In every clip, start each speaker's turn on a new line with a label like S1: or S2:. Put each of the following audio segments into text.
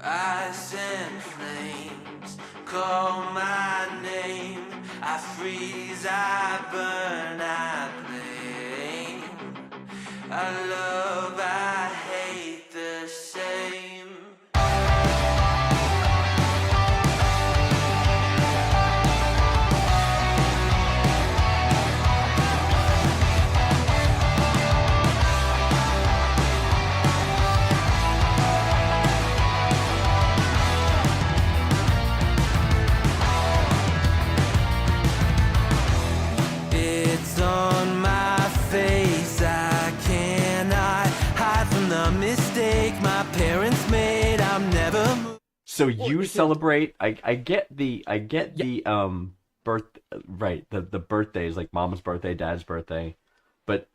S1: Ice and flames call my name. I freeze, I burn, I blame. I love, I hate the same. It's on my face, I cannot hide from the mistake my parents made. I'm never.
S2: So you celebrate. I get the birth right the birthdays, like mom's birthday, dad's birthday, but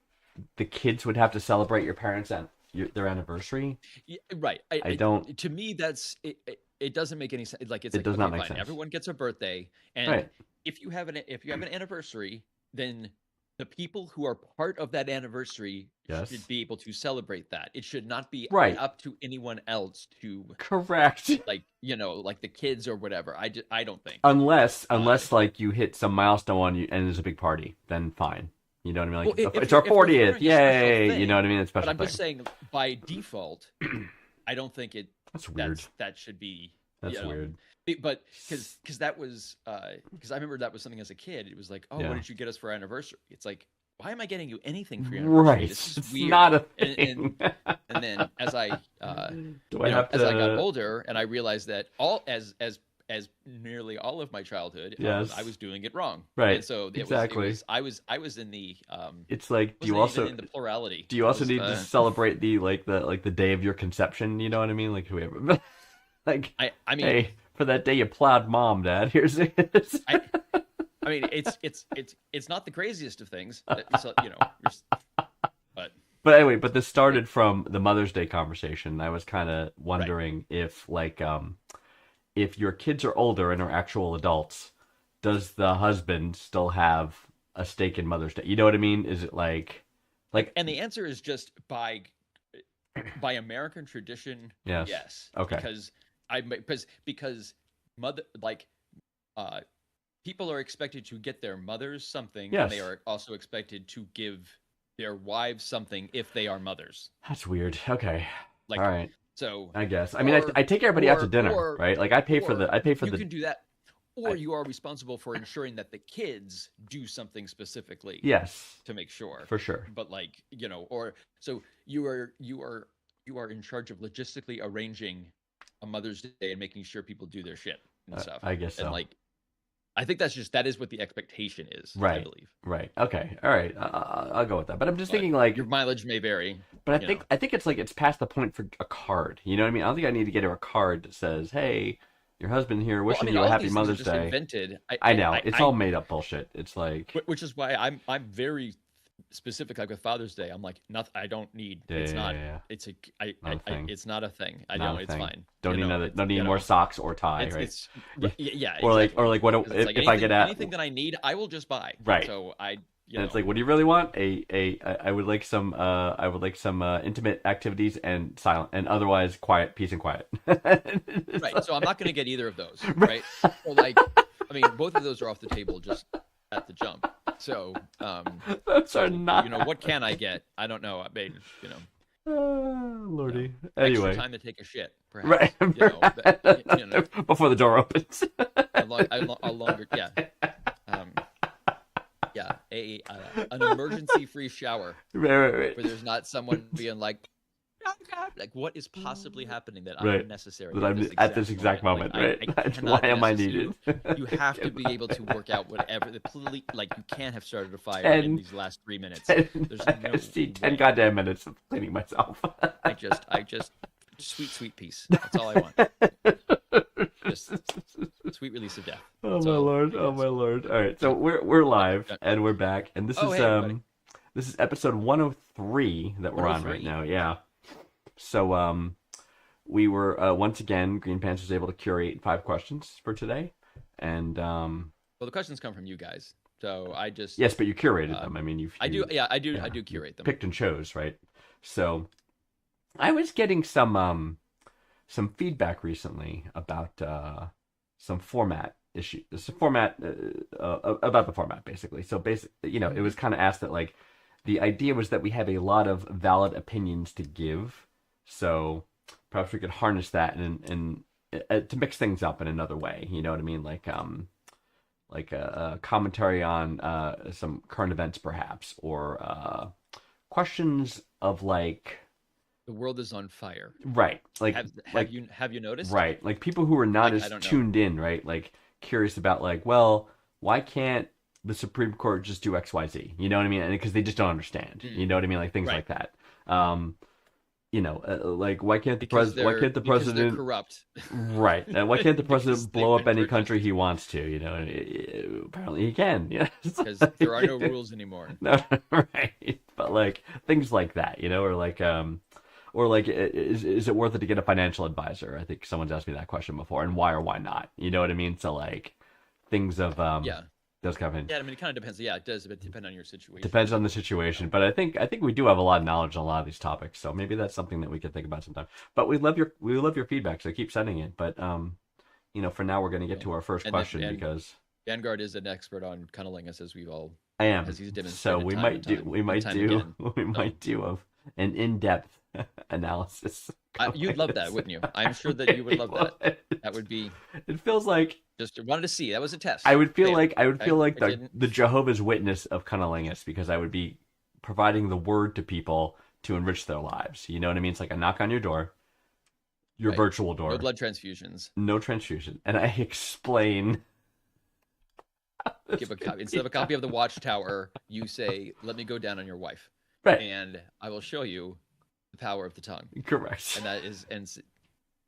S2: the kids would have to celebrate your parents and their anniversary.
S3: Yeah, right.
S2: I don't.
S3: To me, that's it. It doesn't make any sense. Like it's
S2: It
S3: like
S2: does not
S3: okay,
S2: make
S3: fine.
S2: sense.
S3: Everyone gets a birthday, and
S2: Right.
S3: if you have an anniversary, then the people who are part of that anniversary
S2: Yes.
S3: should be able to celebrate that. It should not be
S2: Right.
S3: up to anyone else to
S2: Correct.
S3: like like the kids or whatever. I don't think.
S2: Unless like you hit some milestone and there's a big party, then fine. You know what I mean? Like
S3: Well, if
S2: it's
S3: you're-
S2: our
S3: if you're
S2: 40th,
S3: throwing a special
S2: yay!
S3: thing,
S2: You know what I mean? It's a
S3: But
S2: special
S3: I'm
S2: thing.
S3: just saying, by default, I don't think
S2: That's weird.
S3: that should be.
S2: That's weird.
S3: But because that was because I remember that was something as a kid. It was like, oh,
S2: Yeah.
S3: what did you get us for our anniversary? It's like, why am I getting you anything for your anniversary?
S2: Right.
S3: This is
S2: It's
S3: weird.
S2: not a
S3: And-
S2: thing.
S3: And then as I
S2: Do I have
S3: as I got
S2: to?
S3: older and I realized that as nearly all of my childhood,
S2: Yes.
S3: I was doing it wrong.
S2: Right.
S3: And so
S2: Exactly.
S3: I was in the
S2: It's like, do you
S3: wasn't even
S2: also
S3: in the plurality.
S2: do you also
S3: It was,
S2: need to celebrate the day of your conception? You know what I mean? Like whoever, like
S3: I mean
S2: hey, for that day you plowed mom, dad. Here's it.
S3: I mean, it's not the craziest of things, so, but
S2: But anyway, but this started from the Mother's Day conversation. I was kind of wondering if if your kids are older and are actual adults, does the husband still have a stake in Mother's Day? You know what I mean? Is it like
S3: and the answer is just by American tradition,
S2: Yes.
S3: yes.
S2: Okay.
S3: Because mother people are expected to get their mothers something,
S2: Yes.
S3: and they are also expected to give their wives something if they are mothers.
S2: that's weird. Okay.
S3: Like
S2: All right.
S3: so
S2: I guess. I mean, I take everybody out to dinner, right? Like I pay for the
S3: you can do that, or you are responsible for ensuring that the kids do something specifically
S2: Yes,
S3: to make sure.
S2: for sure.
S3: But or so you are in charge of logistically arranging a Mother's Day and making sure people do their shit and stuff.
S2: I guess so.
S3: And I think that is what the expectation is.
S2: Right.
S3: I believe.
S2: Right. Okay. All right. I'll go with that. But I'm just thinking
S3: Your mileage may vary.
S2: But I think it's like it's past the point for a card. You know what I mean? I don't think I need to get her a card that says, "Hey, your husband here wishing you a
S3: all of
S2: happy
S3: these things are
S2: Mother's
S3: just
S2: Day."
S3: Invented.
S2: I know it's all made up bullshit. It's like
S3: Which is why I'm very specific. Like with Father's Day, I'm like, nothing. I don't need. It's not.
S2: yeah.
S3: It's
S2: Not a thing.
S3: it's not a thing. I
S2: Not
S3: know
S2: a
S3: it's
S2: thing.
S3: fine.
S2: Don't
S3: You
S2: need
S3: know,
S2: don't need more socks or tie, right?
S3: Yeah.
S2: Or
S3: exactly.
S2: like what
S3: 'Cause it's like
S2: if I get at
S3: anything that I need, I will just buy.
S2: Right.
S3: So
S2: and it's like, what do you really want? I would like some intimate activities and silent and otherwise quiet, peace and quiet.
S3: right. So I'm not going to get either of those. Right. So I mean, both of those are off the table just at the jump. So
S2: those are not.
S3: what can I get? I don't know. I mean,
S2: Lordy.
S3: extra
S2: Anyway,
S3: time to take a shit, perhaps.
S2: right. Before the door opens.
S3: a longer, yeah. An emergency-free shower
S2: right.
S3: where there's not someone being like, "Oh, God," like what is possibly happening that I'm
S2: Right.
S3: unnecessary
S2: That I'm at this exact moment, right? Why am I needed?
S3: You have to be able to work out whatever you can't have started a fire
S2: 10
S3: in these last 3 minutes.
S2: 10,
S3: There's
S2: I
S3: no
S2: see 10
S3: way.
S2: goddamn minutes of cleaning myself.
S3: I just sweet peace. That's all I want. Just sweet release of death.
S2: Oh
S3: That's
S2: my
S3: all.
S2: lord! Oh my lord! All right, so we're live and we're back, and this
S3: Oh,
S2: is
S3: hey, everybody.
S2: this is episode 103 that we're on right
S3: 103.
S2: now. Yeah. So we were once again Green Pants was able to curate 5 questions for today, and
S3: Well, the questions come from you guys, so I just
S2: yes, but you curated them. I mean,
S3: I do curate them.
S2: picked and chose, right? So I was getting some some feedback recently about some format issue. This format about the format basically. So basically, you know, it was kind of asked that like the idea was that we have a lot of valid opinions to give, so perhaps we could harness that and to mix things up in another way. You know what I mean? Like a commentary on some current events, perhaps, or questions of like
S3: The world is on fire.
S2: right, like
S3: Have you noticed?
S2: right, like people who are not
S3: Like, I
S2: as
S3: don't know.
S2: tuned in, right? Like curious about like, well, why can't the Supreme Court just do X, Y, Z? You know what I mean? And because they just don't understand. You know what I mean? Like things
S3: Right.
S2: like that. You know, like why can't the
S3: Because
S2: president? Why can't the
S3: because they're
S2: president?
S3: corrupt.
S2: Right. And why can't the
S3: Because
S2: president
S3: they've
S2: blow up
S3: been
S2: any
S3: tricked.
S2: country he wants to? You know, apparently he can. Yeah.
S3: Because there are no rules anymore.
S2: No, right. But like things like that, you know, or like is it worth it to get a financial advisor? I think someone's asked me that question before, and why or why not? You know what I mean? So like things of
S3: Yeah.
S2: those kind of things.
S3: Yeah, I mean, it kind of depends. Yeah, it does depend on your situation.
S2: Depends on the situation, but I think we do have a lot of knowledge on a lot of these topics, so maybe that's something that we could think about sometime. But we love your feedback, so keep sending it. But you know, for now we're going to get to our first
S3: And
S2: question
S3: and
S2: because
S3: Vanguard is an expert on cunnilingus, as we've all.
S2: I am.
S3: As he's
S2: So
S3: demonstrated
S2: we
S3: time
S2: might
S3: and
S2: do
S3: time
S2: we
S3: and
S2: might
S3: time
S2: do
S3: again.
S2: we might do an in-depth analysis.
S3: You'd love that, wouldn't you? I'm sure that you would love that. That would be
S2: It feels like
S3: just wanted to see. That was a test.
S2: I would feel
S3: Failed.
S2: like I would feel like
S3: I
S2: the
S3: didn't.
S2: Jehovah's Witness of cunnilingus because I would be providing the word to people to enrich their lives. You know what I mean? It's like a knock on your door, your
S3: Right.
S2: virtual door,
S3: No blood transfusions.
S2: no transfusion, and I explain.
S3: Give a copy instead of a copy of the Watchtower. You say, "Let me go down on your wife,
S2: Right,
S3: and I will show you the power of the tongue."
S2: correct.
S3: And that is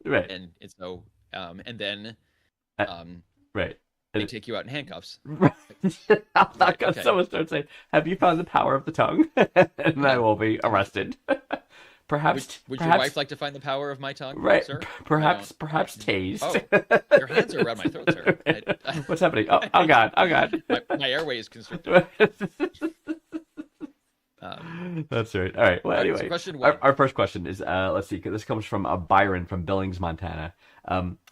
S2: Right,
S3: and so and then
S2: Uh, right.
S3: they take you out in handcuffs.
S2: Right. I'm not
S3: Right,
S2: gonna
S3: okay.
S2: someone start saying, "Have you found the power of the tongue?" And I will be arrested. Perhaps.
S3: Would
S2: perhaps,
S3: your wife like to find the power of my tongue,
S2: Right.
S3: sir?
S2: Perhaps
S3: don't-
S2: tased.
S3: Oh, your hands are around my throat, sir.
S2: What's happening? Oh God! Oh God!
S3: My airway is constricted.
S2: That's right. All right. Well,
S3: All right, so
S2: anyway,
S3: question one.
S2: our first question is, let's see. This comes from Byron from Billings, Montana.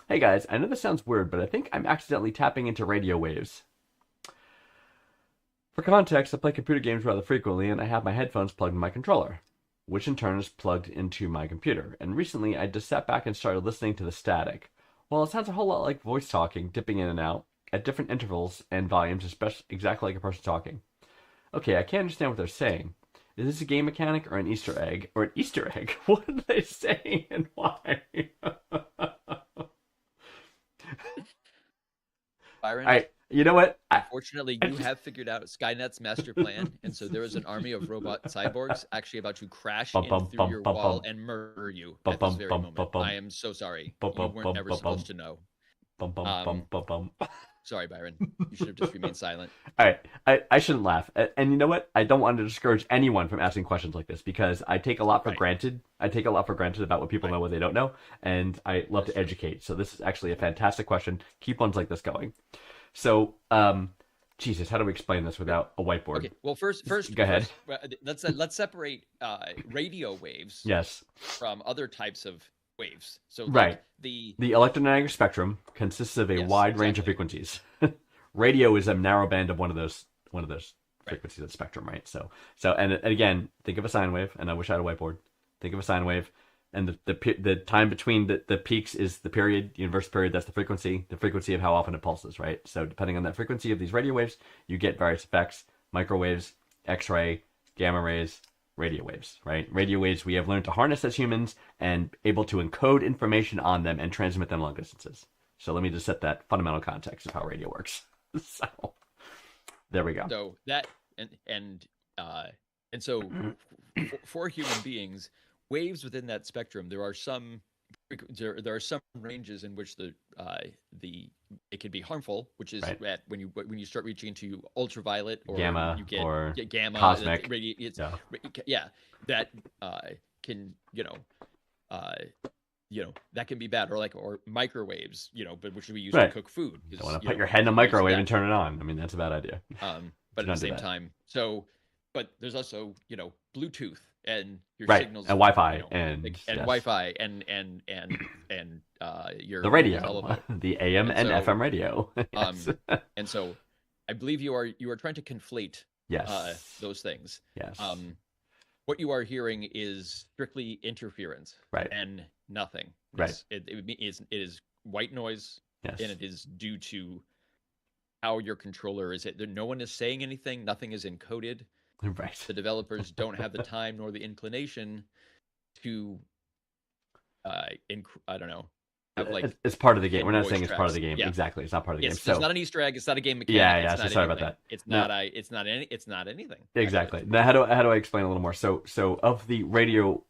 S2: Hey guys, I know this sounds weird, but I think I'm accidentally tapping into radio waves. For context, I play computer games rather frequently, and I have my headphones plugged in my controller, which in turn is plugged into my computer. And recently, I just sat back and started listening to the static. Well, it sounds a whole lot like voice talking, dipping in and out at different intervals and volumes, especially exactly like a person talking. Okay, I can't understand what they're saying. Is this a game mechanic or an Easter egg? Or an Easter egg? What are they saying and why?
S3: Byron,
S2: All right, you know what?
S3: unfortunately, you have figured out Skynet's master plan, and so there is an army of robot cyborgs actually about to crash in through your wall and murder you at this very moment. I am so sorry. You weren't ever supposed to know.
S2: Bum, bum, bum, bum, bum.
S3: Sorry, Byron. You should have just remained silent.
S2: All right, I shouldn't laugh. And you know what? I don't want to discourage anyone from asking questions like this because I take a lot for
S3: Right.
S2: granted. I take a lot for granted about what people know, what they don't know, and I love to educate. So this is actually a fantastic question. Keep ones like this going. So, Jesus, how do we explain this without a whiteboard?
S3: Okay. Well, first,
S2: Go ahead.
S3: let's separate radio waves
S2: Yes.
S3: from other types of waves. So, like,
S2: Right.
S3: the
S2: The electromagnetic spectrum consists of a
S3: Yes,
S2: wide range of
S3: exactly.
S2: frequencies. Radio is a narrow band of one of those frequencies of the spectrum, right? So and again, think of a sine wave, and I wish I had a whiteboard. Think of a sine wave, and the time between the peaks is the period, the inverse period. That's the frequency of how often it pulses, right? So depending on that frequency of these radio waves, you get various effects: microwaves, X-ray, gamma rays, radio waves, right? Radio waves we have learned to harness as humans and able to encode information on them and transmit them long distances. So let me just set that fundamental context of how radio works. So there we go.
S3: So that and so for human beings, waves within that spectrum, there are some ranges in which the it can be harmful, which is
S2: Right.
S3: at when you start reaching into ultraviolet or
S2: Gamma
S3: you get
S2: or
S3: gamma
S2: cosmic.
S3: yeah, that can that can be bad, or microwaves, but which we use
S2: Right.
S3: to cook food.
S2: You don't want to put your head in a microwave and turn it on. I mean, that's a bad idea.
S3: But at
S2: Not
S3: the
S2: do
S3: same
S2: that.
S3: time, but there's also Bluetooth and your
S2: Right,
S3: signals
S2: and Wi-Fi
S3: and
S2: and yes.
S3: Wi-Fi and you're
S2: The
S3: it's all
S2: radio,
S3: about.
S2: the AM and
S3: so,
S2: FM radio.
S3: Um,
S2: Yes.
S3: and so I believe you are trying to conflate
S2: Yes.
S3: those things.
S2: Yes.
S3: What you are hearing is strictly interference
S2: Right.
S3: and nothing.
S2: Right.
S3: It is white noise,
S2: Yes.
S3: and it is due to how your controller is. No one is saying anything. Nothing is encoded.
S2: Right.
S3: The developers don't have the time nor the inclination to, I don't know, have like
S2: It's part of the game. We're not
S3: voice
S2: saying it's part of the
S3: tracks.
S2: game.
S3: Yeah.
S2: Exactly. It's not part of the game.
S3: It's
S2: So
S3: not an Easter egg. It's not a game mechanic.
S2: Yeah,
S3: It's
S2: so
S3: not
S2: sorry about
S3: anything.
S2: that.
S3: It's
S2: No.
S3: not. It's not any. It's not anything.
S2: exactly.
S3: actually.
S2: Now, how do I explain a little more? So of the radio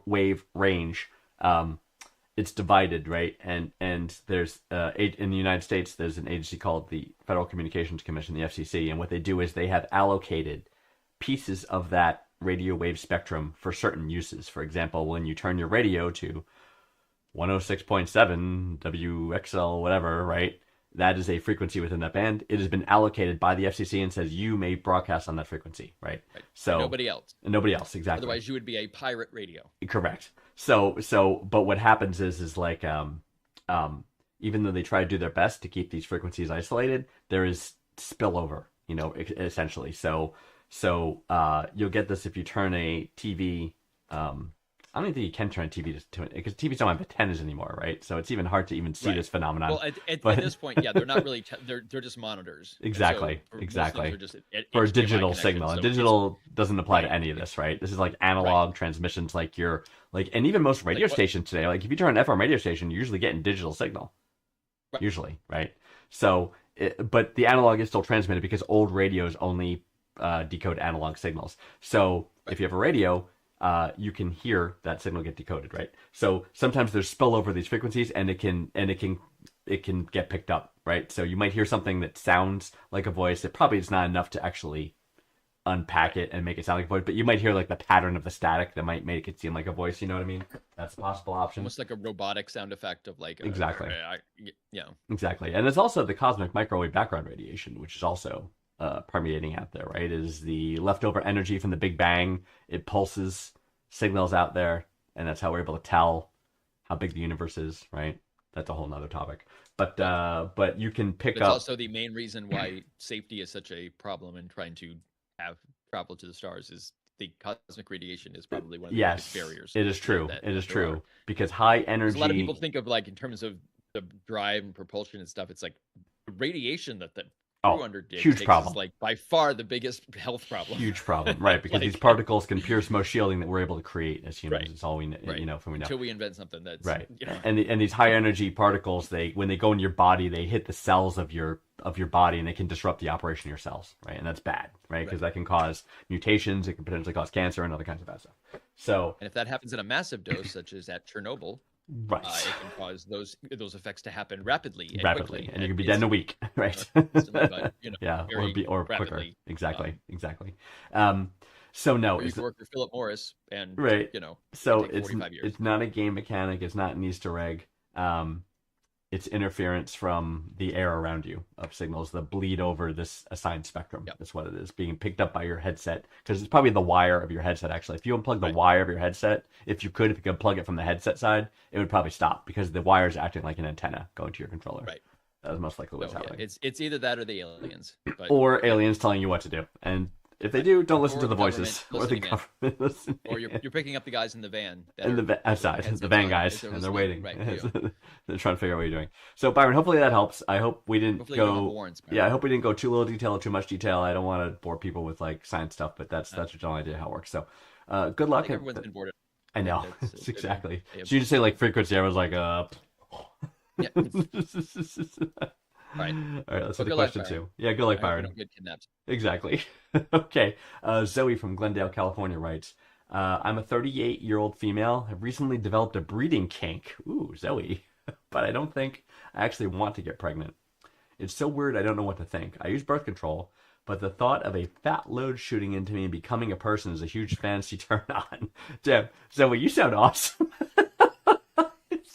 S2: wave range, it's divided, right? And there's in the United States, there's an agency called the Federal Communications Commission, the FCC, and what they do is they have allocated pieces of that radio wave spectrum for certain uses. For example, when you turn your radio to 106.7 WXL, whatever, right? That is a frequency within that band. It has been allocated by the FCC and says you may broadcast on that frequency, right?
S3: Right.
S2: So
S3: Nobody else.
S2: nobody else, exactly.
S3: Otherwise, you would be a pirate radio.
S2: Correct. So, but what happens is like, even though they try to do their best to keep these frequencies isolated, there is spillover, essentially. So, you'll get this if you turn a TV. I don't even think you can turn a TV to it because TVs don't have antennas anymore, right? So it's even hard to even see
S3: Right.
S2: this phenomenon.
S3: Well, at
S2: But-
S3: this point, yeah, they're not really. They're just monitors. And
S2: Exactly,
S3: for most
S2: exactly.
S3: things, they're just
S2: For a
S3: HDMI
S2: digital
S3: connection,
S2: signal,
S3: so
S2: and
S3: it's-
S2: digital doesn't apply to
S3: Right.
S2: any of this, right? This is like analog transmissions, like and even most radio
S3: Like what-
S2: stations today. Like if you turn an FM radio station, you're usually getting digital signal,
S3: Right.
S2: usually, right? So, but the analog is still transmitted because old radios only decode analog signals. So if you have a radio, you can hear that signal get decoded, right? So sometimes there's spill over these frequencies, and it can get picked up, right? So you might hear something that sounds like a voice. It probably is not enough to actually unpack it and make it sound like a voice, but you might hear like the pattern of the static that might make it seem like a voice. You know what I mean? That's a possible option.
S3: almost like a robotic sound effect of like
S2: Exactly.
S3: Yeah.
S2: Exactly. And there's also the cosmic microwave background radiation, which is also permeating out there, right? It is the leftover energy from the Big Bang. It pulses signals out there, and that's how we're able to tell how big the universe is, right? That's a whole nother topic. But you can pick
S3: It's
S2: up.
S3: also the main reason why safety is such a problem in trying to have travel to the stars is the cosmic radiation is probably one of the biggest
S2: Yes,
S3: barriers.
S2: it is true.
S3: that
S2: It is
S3: there
S2: true
S3: are.
S2: because high
S3: 'Cause
S2: energy.
S3: a lot of people think of like in terms of the drive and propulsion and stuff. It's like the radiation that
S2: Oh,
S3: crew undertakes
S2: huge problem.
S3: is like by far the biggest health problem.
S2: Huge problem, right? Because these
S3: Like-
S2: particles can pierce most shielding that we're able to create as humans.
S3: Right.
S2: It's all we know,
S3: Right.
S2: from we know.
S3: Until we invent something that's
S2: Right.
S3: You know,
S2: And these high energy particles, when they go in your body, they hit the cells of your body, and they can disrupt the operation of your cells, right? And that's bad, right? Because that can cause mutations. It can potentially cause cancer and other kinds of bad stuff. So,
S3: and if that happens in a massive dose, such as at Chernobyl,
S2: right,
S3: it can cause those effects to happen rapidly, and
S2: rapidly,
S3: quickly,
S2: and you can be dead in a week, right?
S3: instantly, but,
S2: yeah, or
S3: very
S2: quicker.
S3: rapidly.
S2: Exactly. So no,
S3: I used to work for Philip
S2: Oh,
S3: Morris, and
S2: right. So
S3: take
S2: it's
S3: 45 years.
S2: it's not a game mechanic. It's not an Easter egg. It's interference from the air around you of signals that bleed over this assigned spectrum.
S3: Yep.
S2: That's what it is, being picked up by your headset. Because it's probably the wire of your headset, actually. If you unplug the
S3: Right.
S2: wire of your headset, if you could plug it from the headset side, it would probably stop because the wire is acting like an antenna going to your controller.
S3: Right.
S2: That was most likely what's
S3: So, yeah,
S2: happening.
S3: it's either that or the aliens. But,
S2: Or aliens telling you what to do. And if they do, don't listen
S3: Or
S2: to the
S3: the
S2: voices. Or the
S3: government
S2: government listening.
S3: or you're picking up the guys in the van. that
S2: And
S3: are-
S2: outside,
S3: headsets
S2: the van
S3: on
S2: guys,
S3: as they're
S2: and they're
S3: listening.
S2: waiting.
S3: Right, yeah.
S2: They're trying to figure out what you're doing. So Byron, hopefully that helps. I hope we didn't
S3: Hopefully you don't have
S2: go.
S3: warrants.
S2: Yeah, I hope we didn't go too little detail or too much detail. I don't want to bore people with like science stuff, but that's a general idea how it works. So, good
S3: I
S2: luck.
S3: think everyone's been bored.
S2: I know.
S3: That's-
S2: It's exactly.
S3: yeah.
S2: So you just say like frequency. I was like,
S3: Yeah,
S2: All
S3: Right.
S2: right, let's hit the
S3: Well, good luck,
S2: question
S3: Byron.
S2: two. Yeah, good luck,
S3: I hope we
S2: Byron.
S3: don't get kidnapped.
S2: Exactly. Okay. Zoe from Glendale, California writes, I'm a 38-year-old female, have recently developed a breeding kink. Ooh, Zoe. But I don't think I actually want to get pregnant. It's so weird I don't know what to think. I use birth control, but the thought of a fat load shooting into me and becoming a person is a huge fancy turn on. Damn, Zoe, you sound awesome.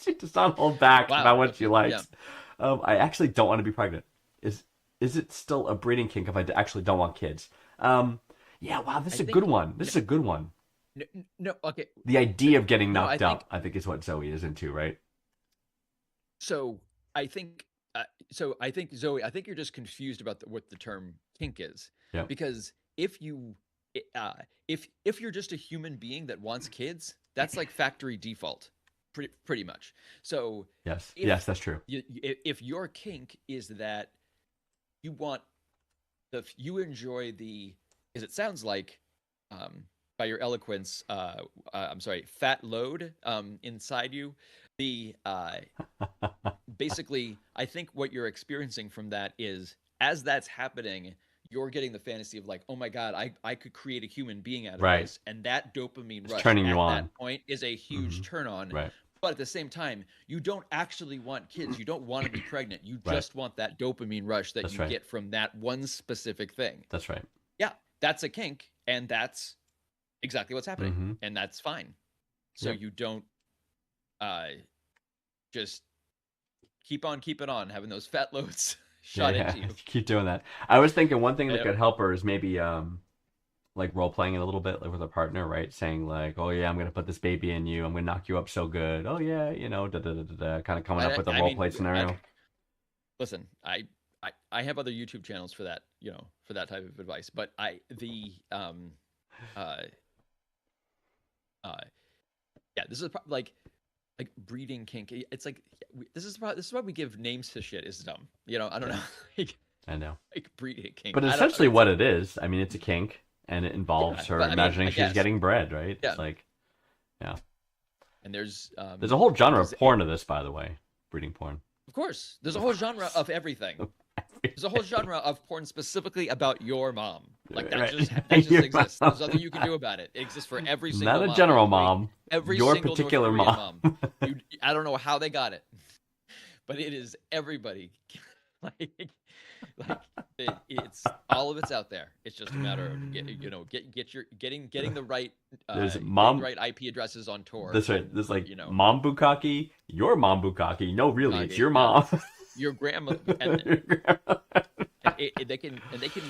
S2: She does not hold back
S3: Wow.
S2: about what she likes.
S3: Yeah.
S2: I actually don't want to be pregnant. Is it still a breeding kink if I actually don't want kids? Yeah, wow, this is a
S3: think-
S2: good one. This is a good one.
S3: No, okay.
S2: The idea of getting
S3: No,
S2: knocked
S3: I
S2: up, I think, is what Zoe is into, right?
S3: So I think, I think Zoe, I think you're just confused about what the term kink is,
S2: Yeah.
S3: because if you, if you're just a human being that wants kids, that's like factory default, pretty much. So
S2: Yes.
S3: if
S2: Yes, that's true.
S3: if your kink is that you want you enjoy the, as it sounds like, by your eloquence, I'm sorry, fat load inside you, the basically, I think what you're experiencing from that is, as that's happening, you're getting the fantasy of like, oh my god, I could create a human being out of
S2: Right.
S3: this, and that dopamine
S2: It's
S3: rush
S2: turning you
S3: at
S2: on.
S3: that point is a huge
S2: Mhm.
S3: turn on.
S2: Right.
S3: But at the same time, you don't actually want kids. You don't want to be pregnant. You
S2: Right.
S3: just want that dopamine rush that
S2: That's
S3: you
S2: right.
S3: get from that one specific thing.
S2: That's right.
S3: Yeah, that's a kink, and that's exactly what's happening,
S2: Mhm.
S3: and that's fine. So
S2: Yep.
S3: you don't just keep on keeping on, having those fat loads shot into you.
S2: Keep doing that. I was thinking one thing that
S3: Yep.
S2: could help her is maybe like role playing a little bit, like with a partner, right? Saying like, "Oh yeah, I'm gonna put this baby in you. I'm gonna knock you up so good. Oh yeah, you know, da da da da da." Kind of coming up with a
S3: I
S2: role
S3: mean,
S2: play scenario.
S3: Listen, I have other YouTube channels for that, for that type of advice. But yeah, this is like breeding kink. It's like this is why we give names to shit is dumb. I don't know,
S2: I know,
S3: like breeding kink.
S2: but
S3: I don't-
S2: essentially what it is, I mean, it's a kink, and it involves
S3: Yeah,
S2: her
S3: but I mean,
S2: imagining
S3: I
S2: she's
S3: guess.
S2: getting bread, right?
S3: Yeah.
S2: It's like,
S3: and there's
S2: there's a whole genre of
S3: there's-
S2: porn of this, by the way, breeding porn.
S3: Of course, there's a whole genre of everything. There's a whole genre of porn specifically about your mom. Like that
S2: Right.
S3: that just
S2: Your
S3: exists.
S2: mom.
S3: There's nothing you can do about it. It exists for every single
S2: Not a
S3: mom.
S2: general mom.
S3: Every
S2: Your
S3: single
S2: particular
S3: North Korean
S2: mom.
S3: I don't know how they got it, but it is everybody. It's all of it's out there. It's just a matter of getting the right
S2: There's
S3: getting
S2: mom-
S3: the right IP addresses on Tor.
S2: That's right.
S3: and,
S2: There's like
S3: you know,
S2: mom bukkake, your mom bukkake. No, really, it's
S3: Bukkake,
S2: your
S3: yeah.
S2: mom.
S3: your grandma, and they can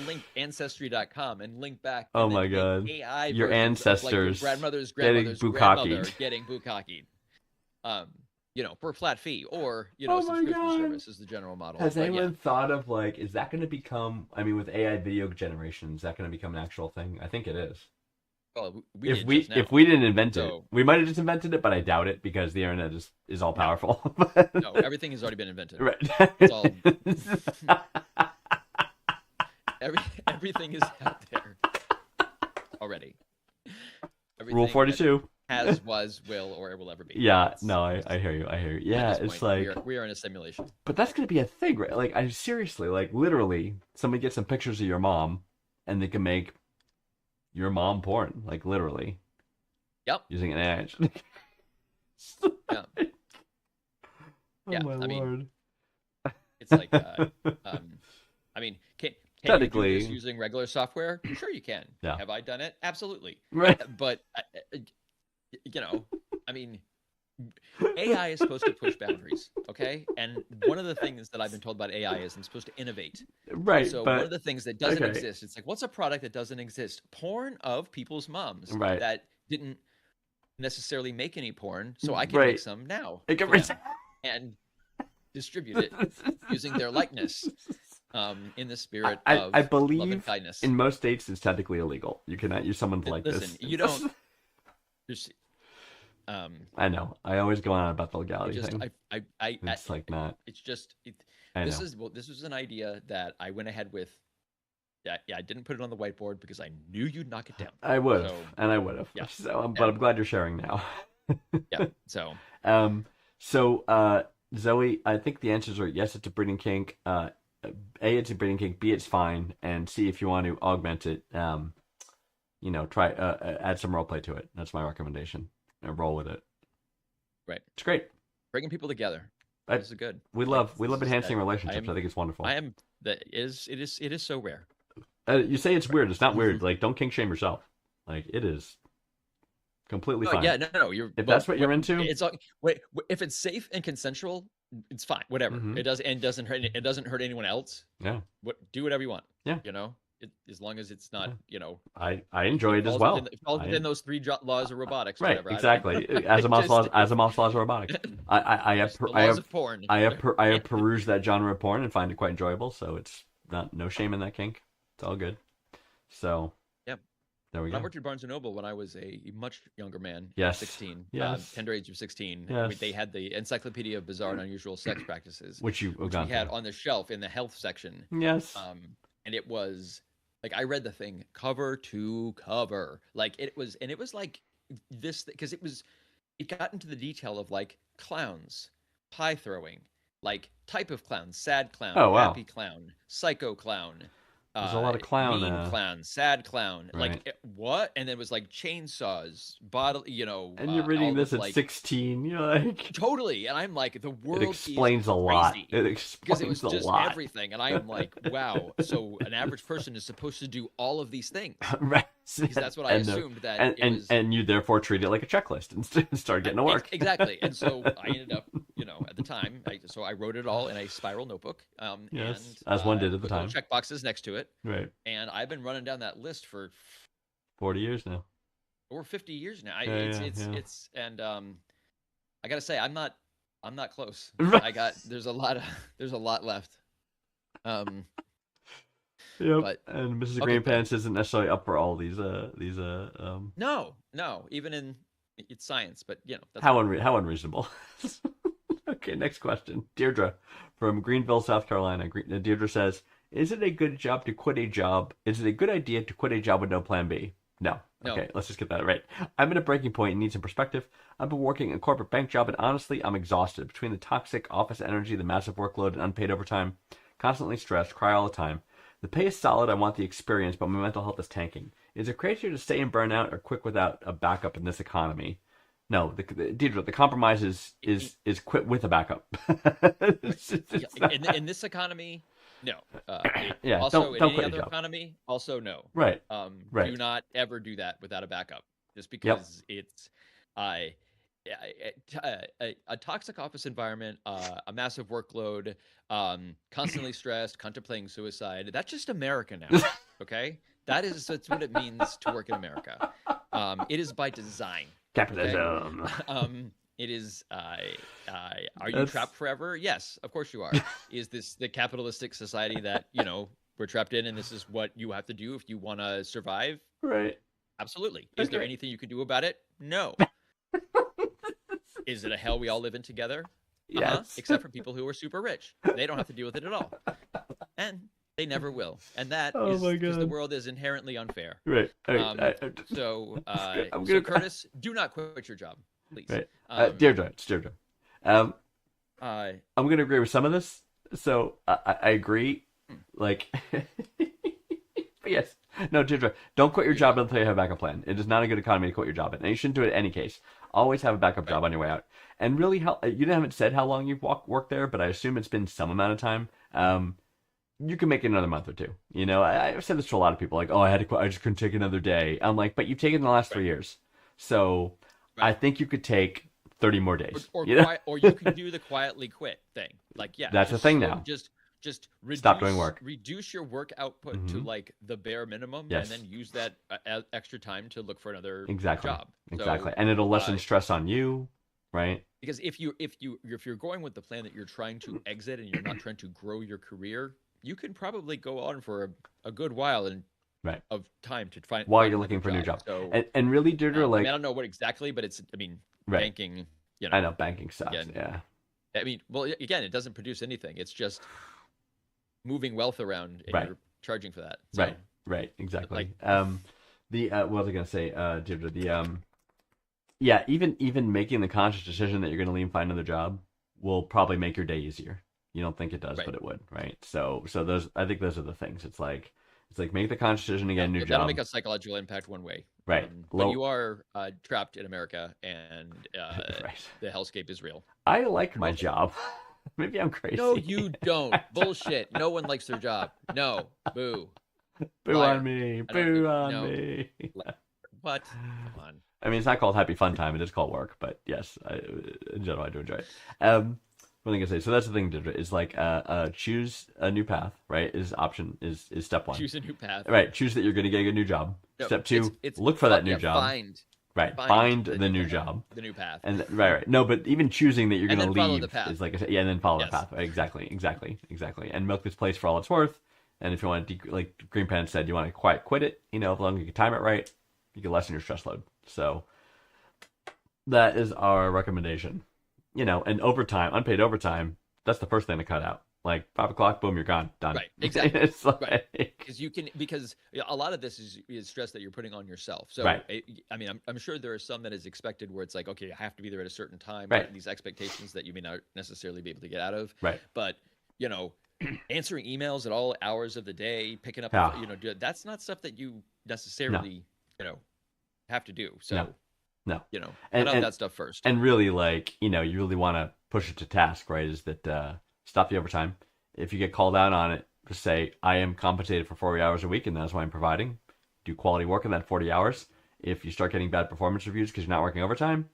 S3: link ancestry.com and link back.
S2: Oh
S3: and then
S2: my
S3: make
S2: God.
S3: AI
S2: Your
S3: versions of, like,
S2: ancestors
S3: your grandmother's
S2: getting
S3: grandmother
S2: bukkakied.
S3: getting bukkakied. For a flat fee, or
S2: Oh
S3: a
S2: my
S3: subscription
S2: God.
S3: service is the general model.
S2: Has
S3: But yeah.
S2: anyone thought of like, is that going to become? I mean, with AI video generation, is that going to become an actual thing? I think it is.
S3: Well,
S2: If
S3: did just now.
S2: if we didn't invent it,
S3: So-
S2: we might have just invented it, but I doubt it because the internet is all powerful.
S3: No, everything has already been invented.
S2: Right.
S3: It's all- Everything is out there already. Everything
S2: Rule 42.
S3: has, was, will, or it will ever be.
S2: Yeah,
S3: It's-
S2: no, I hear you. I hear you. Yeah,
S3: at this
S2: it's
S3: point,
S2: like,
S3: we are in a simulation.
S2: but that's gonna be a thing, right? Like, I seriously, like, literally, somebody gets some pictures of your mom, and they can make your mom porn, like, literally.
S3: Yep.
S2: Using an AI.
S3: Yeah.
S2: Oh
S3: Yeah,
S2: my
S3: I mean,
S2: lord.
S3: It's like, I mean, can you do
S2: Technically-
S3: this using regular software? Sure, you can.
S2: Yeah.
S3: Have I done it? Absolutely.
S2: Right.
S3: But I mean, AI is supposed to push boundaries, okay? And one of the things that I've been told about AI is I'm supposed to innovate.
S2: Right,
S3: So
S2: but
S3: one of the things that doesn't
S2: okay.
S3: exist, it's like, what's a product that doesn't exist? Porn of people's moms
S2: Right.
S3: that didn't necessarily make any porn, so I can
S2: Right.
S3: make some now.
S2: it can
S3: Yeah. And distribute it using their likeness, in the spirit
S2: I
S3: of love and
S2: believe
S3: kindness.
S2: in most states it's technically illegal. You cannot use someone's like
S3: Listen,
S2: this.
S3: you don't. There's,
S2: I know. I always go on about the
S3: I
S2: legality
S3: just,
S2: thing. It's like not.
S3: it's just,
S2: I
S3: this
S2: know.
S3: this was an idea that I went ahead with. Yeah, I didn't put it on the whiteboard because I knew you'd knock it down.
S2: I would have,
S3: So,
S2: and I would have.
S3: yeah.
S2: So, but I'm glad you're sharing now.
S3: yeah. So
S2: Zoe, I think the answers are yes, it's a breeding kink. A, it's a breeding kink. B, it's fine. And C, if you want to augment it, try add some role play to it. That's my recommendation. And roll with it.
S3: Right.
S2: It's great.
S3: bringing people together.
S2: I-
S3: This is good.
S2: We love
S3: This is-
S2: enhancing
S3: I
S2: relationships.
S3: am-
S2: I think it's wonderful.
S3: It is so rare.
S2: You say it's weird. It's not weird. Like, don't kink shame yourself. Like, it is completely
S3: Oh,
S2: fine.
S3: yeah, no. You're
S2: If that's what you're into,
S3: It's all, wait, if it's safe and consensual, it's fine. Whatever.
S2: Mhm.
S3: It doesn't hurt anyone else.
S2: yeah.
S3: Do whatever you want.
S2: Yeah.
S3: You know. as long as it's not,
S2: I enjoy it as well.
S3: It falls within those three laws of robotics.
S2: Right,
S3: Whatever.
S2: exactly. Asimov's laws of robotics. I have
S3: the laws of porn.
S2: I have perused that genre of porn and find it quite enjoyable. So it's no shame in that kink. It's all good. So
S3: Yep.
S2: There we
S3: I
S2: go.
S3: worked at Barnes and Noble when I was a much younger man.
S2: Yes.
S3: 16.
S2: Yes.
S3: Tender age of 16.
S2: Yes.
S3: They had the Encyclopedia of Bizarre and Unusual Sex Practices,
S2: Which we
S3: had on the shelf in the health section.
S2: Yes.
S3: And it was like I read the thing cover to cover. Like it was like this because it got into the detail of like clowns, pie throwing, like type of clown, sad clown, happy clown, psycho clown.
S2: There's a lot of clown.
S3: Mean clown, sad clown.
S2: Right.
S3: Like what? And then it was like chainsaws, bottle.
S2: And you're reading this at 16. You're like
S3: totally. And I'm like, the world
S2: explains
S3: is
S2: a lot.
S3: crazy.
S2: It explains
S3: because it was
S2: a
S3: just
S2: lot.
S3: everything. And I'm like, wow. So an average person is supposed to do all of these things.
S2: Right.
S3: Because that's what I assumed that
S2: and you therefore treat it like a checklist and start getting to work.
S3: Exactly. And so I ended up, at the time, I wrote it all in a spiral notebook.
S2: Yes, as one did at the time.
S3: Check boxes next to it.
S2: Right.
S3: And I've been running down that list for
S2: 40 years now.
S3: Over 50 years now.
S2: It's
S3: and I gotta say I'm not close.
S2: Right.
S3: There's a lot left.
S2: Yep.
S3: But,
S2: and Mrs. Greenpants isn't necessarily up for all these
S3: No, even in it's science, but that's
S2: how unreasonable. Okay, next question. Deirdre from Greenville, South Carolina. Deirdre says, "Is it a good job to quit a job? Is it a good idea to quit a job with no plan B?" No. Okay, let's just get that right. I'm at a breaking point and need some perspective. I've been working a corporate bank job, and honestly, I'm exhausted. Between the toxic office energy, the massive workload, and unpaid overtime, constantly stressed, cry all the time. The pay is solid, I want the experience, but my mental health is tanking. Is it crazier to stay in burnout or quit without a backup in this economy? No, Deirdre, the compromise is quit with a backup.
S3: In this economy, no.
S2: Yeah,
S3: also,
S2: don't
S3: in any
S2: quit
S3: other
S2: your job.
S3: Economy, also no.
S2: Right.
S3: Right. Do not ever do that without a backup, just because it's a toxic office environment, a massive workload, constantly stressed, contemplating suicide. That's just America now. Okay, that's what it means to work in America. It is by design.
S2: Capitalism.
S3: Okay? It is. Are you trapped forever? Yes, of course you are. Is this the capitalistic society that we're trapped in, and this is what you have to do if you want to survive?
S2: Right.
S3: Absolutely. Is there anything you can do about it? No. Is it a hell we all live in together?
S2: Yes.
S3: Except for people who are super rich. They don't have to deal with it at all. And they never will. And that is because the world is inherently unfair.
S2: Right.
S3: So Curtis, do not quit your job, please.
S2: Right. Deirdre. I'm going to agree with some of this. So I agree. Like, but yes. No, Deirdre, don't quit your job until you have a backup plan. It is not a good economy to quit your job in. And you shouldn't do it in any case. Always have a backup job on your way out. And really, you haven't said how long you've worked there, but I assume it's been some amount of time. You can make it another month or two. I've said this to a lot of people, like, oh, I had to quit, I just couldn't take another day. I'm like, but you've taken the last 3 years. So I think you could take 30 more days.
S3: Or you can do the quietly quit thing. Like, yeah.
S2: That's a thing now.
S3: Just reduce,
S2: stop doing work.
S3: Reduce your work output to like the bare minimum, and then use that extra time to look for another job.
S2: Exactly, and it'll lessen stress on you, right?
S3: Because if you're going with the plan that you're trying to exit and you're not trying to grow your career, you can probably go on for a good while of time to find
S2: while you're looking for a new job.
S3: So,
S2: and really, Deirdre,
S3: I don't know what exactly, but it's banking.
S2: I know banking sucks. Yeah.
S3: I mean, well, again, it doesn't produce anything. It's just moving wealth around, and you're charging for that. So,
S2: right, exactly.
S3: Like,
S2: what was I gonna say, Deirdre? Even making the conscious decision that you're gonna leave and find another job will probably make your day easier. You don't think it does, but it would, right? So I think those are the things. It's like make the conscious decision to get a new job.
S3: That'll make a psychological impact one way,
S2: right?
S3: But you are trapped in America, and the hellscape is real.
S2: I like my job. Maybe I'm crazy.
S3: No, you don't. Bullshit. No one likes their job. No. Boo.
S2: Boo on me. Boo on me.
S3: What? Come on.
S2: I mean, it's not called Happy Fun Time. It is called work. But yes, in general, I do enjoy it. What am I gonna say? So that's the thing, Deirdre, is like choose a new path, right? Is step one.
S3: Choose a new path.
S2: Right. Choose that you're gonna get a new job.
S3: No,
S2: Step two,
S3: it's
S2: look for that new
S3: yeah,
S2: job. Right. Find the new
S3: path,
S2: job.
S3: the new path.
S2: And right. No, but even choosing that you're
S3: And
S2: gonna
S3: then follow
S2: leave
S3: the path.
S2: is like and then follow
S3: Yes.
S2: the path. Right? Exactly. And milk this place for all it's worth. And if you want to, like Green Pants said, you want to quit it. You know, as long as you can time it right, you can lessen your stress load. So that is our recommendation. You know, and overtime, unpaid overtime, that's the first thing to cut out. Like 5 o'clock, boom, you're gone, done.
S3: Right, exactly.
S2: It's like,
S3: Right. Because a lot of this is stress that you're putting on yourself. So
S2: Right.
S3: I mean, I'm sure there are some that is expected where it's like, okay, I have to be there at a certain time.
S2: Right.
S3: These expectations that you may not necessarily be able to get out of.
S2: Right.
S3: But you know, answering emails at all hours of the day, picking up,
S2: Yeah.
S3: you know, that's not stuff that you necessarily, you know, have to do. So
S2: No.
S3: you know,
S2: And-
S3: cut out
S2: and-
S3: that stuff first.
S2: And really, like, you know, you really want to push it to task, right? Is that stop the overtime. If you get called out on it, just say, I am compensated for 40 hours a week, and that's what I'm providing. Do quality work in that 40 hours. If you start getting bad performance reviews because you're not working overtime,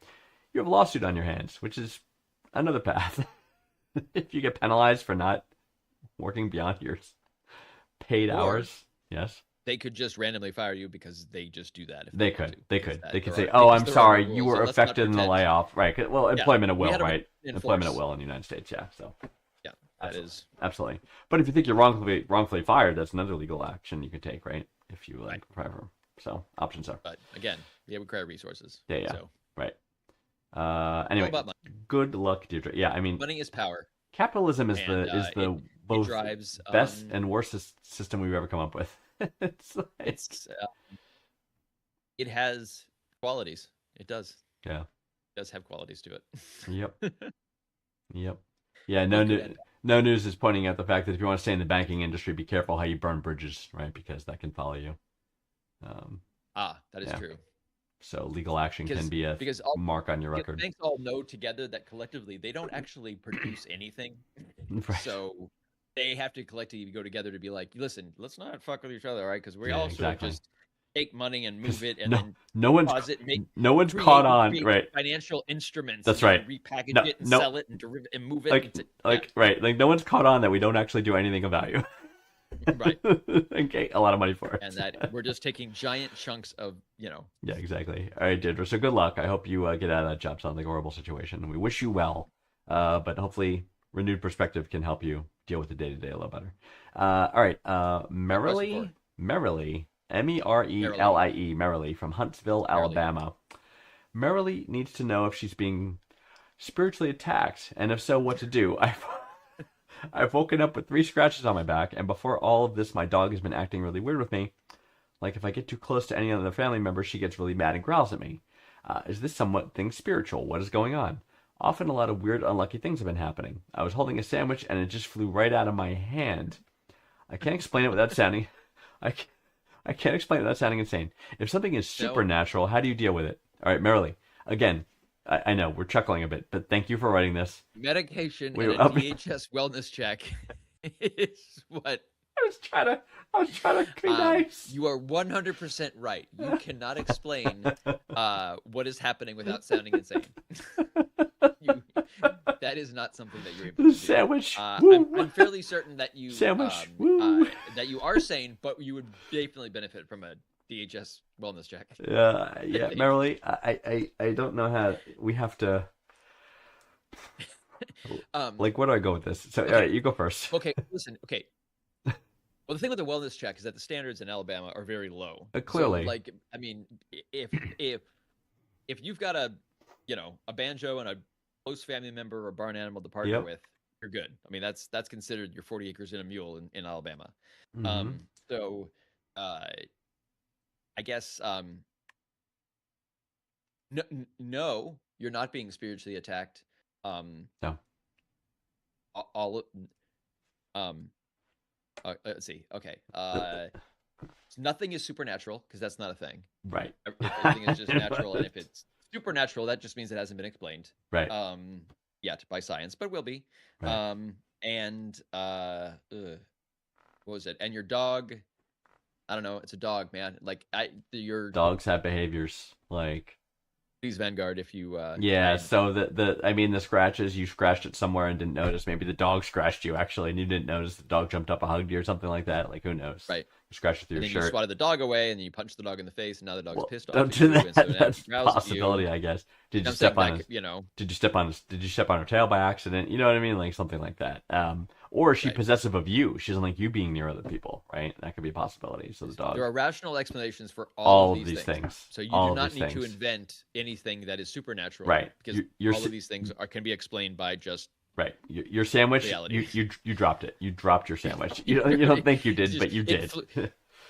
S2: you have a lawsuit on your hands, which is another path. If you get penalized for not working beyond your paid
S3: Or-
S2: hours, yes.
S3: They could just randomly fire you because they just do that. If
S2: They
S3: want
S2: could.
S3: to.
S2: They
S3: Because
S2: could.
S3: that-
S2: They could
S3: there
S2: say,
S3: are-
S2: "Oh,
S3: because
S2: I'm
S3: there are
S2: sorry,
S3: rules,
S2: you
S3: so
S2: were
S3: let's not
S2: affected in the
S3: pretend-
S2: layoff." Right. Well, employment at
S3: we
S2: will,
S3: had to
S2: right?
S3: enforce.
S2: Employment at will in the United States. Yeah. So
S3: Yeah, that
S2: Absolutely.
S3: is
S2: absolutely. But if you think you're wrongfully fired, that's another legal action you can take, right? If you like, forever. So options are
S3: But again, we require resources.
S2: Yeah.
S3: So
S2: right.
S3: all
S2: Anyway,
S3: about money.
S2: good luck, Deirdre. Yeah, I mean,
S3: Money is power.
S2: capitalism is
S3: And,
S2: the
S3: it
S2: both
S3: drives
S2: best and worst system we've ever come up with. It's like,
S3: it's it has qualities. It does.
S2: yeah.
S3: It does have qualities to it.
S2: Yep. Yep. Yeah. No.
S3: Both good and
S2: No news is pointing out the fact that if you want to stay in the banking industry, be careful how you burn bridges, right? Because that can follow you.
S3: That is
S2: Yeah.
S3: true.
S2: So legal action can be a
S3: Because all
S2: mark on your
S3: because
S2: record.
S3: banks all know together that collectively they don't actually produce anything.
S2: Right.
S3: So they have to collectively go together to be like, listen, let's not fuck with each other, all right? Because we
S2: Yeah,
S3: all sort
S2: exactly.
S3: of just take money and move it and
S2: no,
S3: then
S2: no one's
S3: pause it and make
S2: no one's
S3: create-
S2: caught on,
S3: create
S2: right?
S3: financial instruments.
S2: That's
S3: and
S2: right.
S3: Repackage
S2: No-
S3: it and
S2: no-
S3: sell it and and move it.
S2: Like,
S3: and
S2: right, like no one's caught on that we don't actually do anything of value.
S3: Right.
S2: Okay, a lot of money for it.
S3: and that we're just taking giant chunks of,
S2: Yeah, exactly. All right, Deirdre. So good luck. I hope you get out of that job. Sounds like a horrible situation. We wish you well, but hopefully renewed perspective can help you deal with the day to day a little better. All right, Merrily, Merrily, Merrily from Huntsville, Alabama. Merrily needs to know if she's being spiritually attacked, and if so, what to do. I've woken up with 3 scratches on my back, and before all of this, my dog has been acting really weird with me. Like if I get too close to any other family member, she gets really mad and growls at me. Is this something spiritual? What is going on? Often a lot of weird, unlucky things have been happening. I was holding a sandwich, and it just flew right out of my hand. I can't explain it without sounding... I can't explain it without sounding insane. If something is supernatural, how do you deal with it? All right, Merrily. Again, I know we're chuckling a bit, but thank you for writing this.
S3: medication
S2: Wait,
S3: and a
S2: I'll
S3: DHS wellness check is what
S2: I was trying to be nice.
S3: you are 100% right. You cannot explain what is happening without sounding insane. That is not something that you're able to do.
S2: Sandwich.
S3: I'm fairly certain that you
S2: Sandwich. Woo.
S3: that you are sane, but you would definitely benefit from a DHS wellness check.
S2: Yeah, Merrily. I don't know how we have to. Like, where do I go with this? So, all right, you go first.
S3: Okay, listen. Okay. Well, the thing with the wellness check is that the standards in Alabama are very low.
S2: Clearly.
S3: So, like, I mean, if you've got a banjo and a close family member or barn animal to partner
S2: Yep.
S3: with, you're good. I mean, that's considered your 40 acres and a mule in Alabama.
S2: Mhm.
S3: So, I guess, no, you're not being spiritually attacked.
S2: No.
S3: Let's see. Okay. Nothing is supernatural because that's not a thing.
S2: Right.
S3: Everything is just natural, and if it's supernatural, that just means it hasn't been explained.
S2: Right.
S3: Yet by science, but will be.
S2: Right.
S3: What was it? And your dog, I don't know. It's a dog, man. Like your
S2: Dogs have behaviors like
S3: Please Vanguard if you
S2: Yeah,
S3: I
S2: so the scratches, you scratched it somewhere and didn't notice. Maybe the dog scratched you actually and you didn't notice. The dog jumped up and hugged you or something like that. Like who knows?
S3: right.
S2: You scratched it through
S3: And
S2: your
S3: then you
S2: shirt.
S3: swatted the dog away, and then you punched the dog in the face, and now the dog's
S2: Well,
S3: pissed off
S2: don't
S3: at
S2: do
S3: you,
S2: that.
S3: and so now
S2: That's
S3: he
S2: a
S3: growls at
S2: possibility,
S3: you.
S2: I guess. Did you
S3: I'm
S2: step
S3: saying
S2: on
S3: back, you know,
S2: Did you step on her tail by accident? You know what I mean? Like something like that. Or is she
S3: Right.
S2: possessive of you? She doesn't like you being near other people, right? That could be a possibility. So the dog.
S3: there are rational explanations for
S2: All
S3: all
S2: of
S3: of
S2: these things.
S3: So you
S2: All
S3: do
S2: of
S3: not
S2: these
S3: need to
S2: things.
S3: invent anything that is supernatural,
S2: Right.
S3: because
S2: You're
S3: all
S2: s-
S3: of these things can be explained by just
S2: Right. Your sandwich.
S3: reality.
S2: You dropped it. You dropped your sandwich. You don't think you did,
S3: It's
S2: but you did.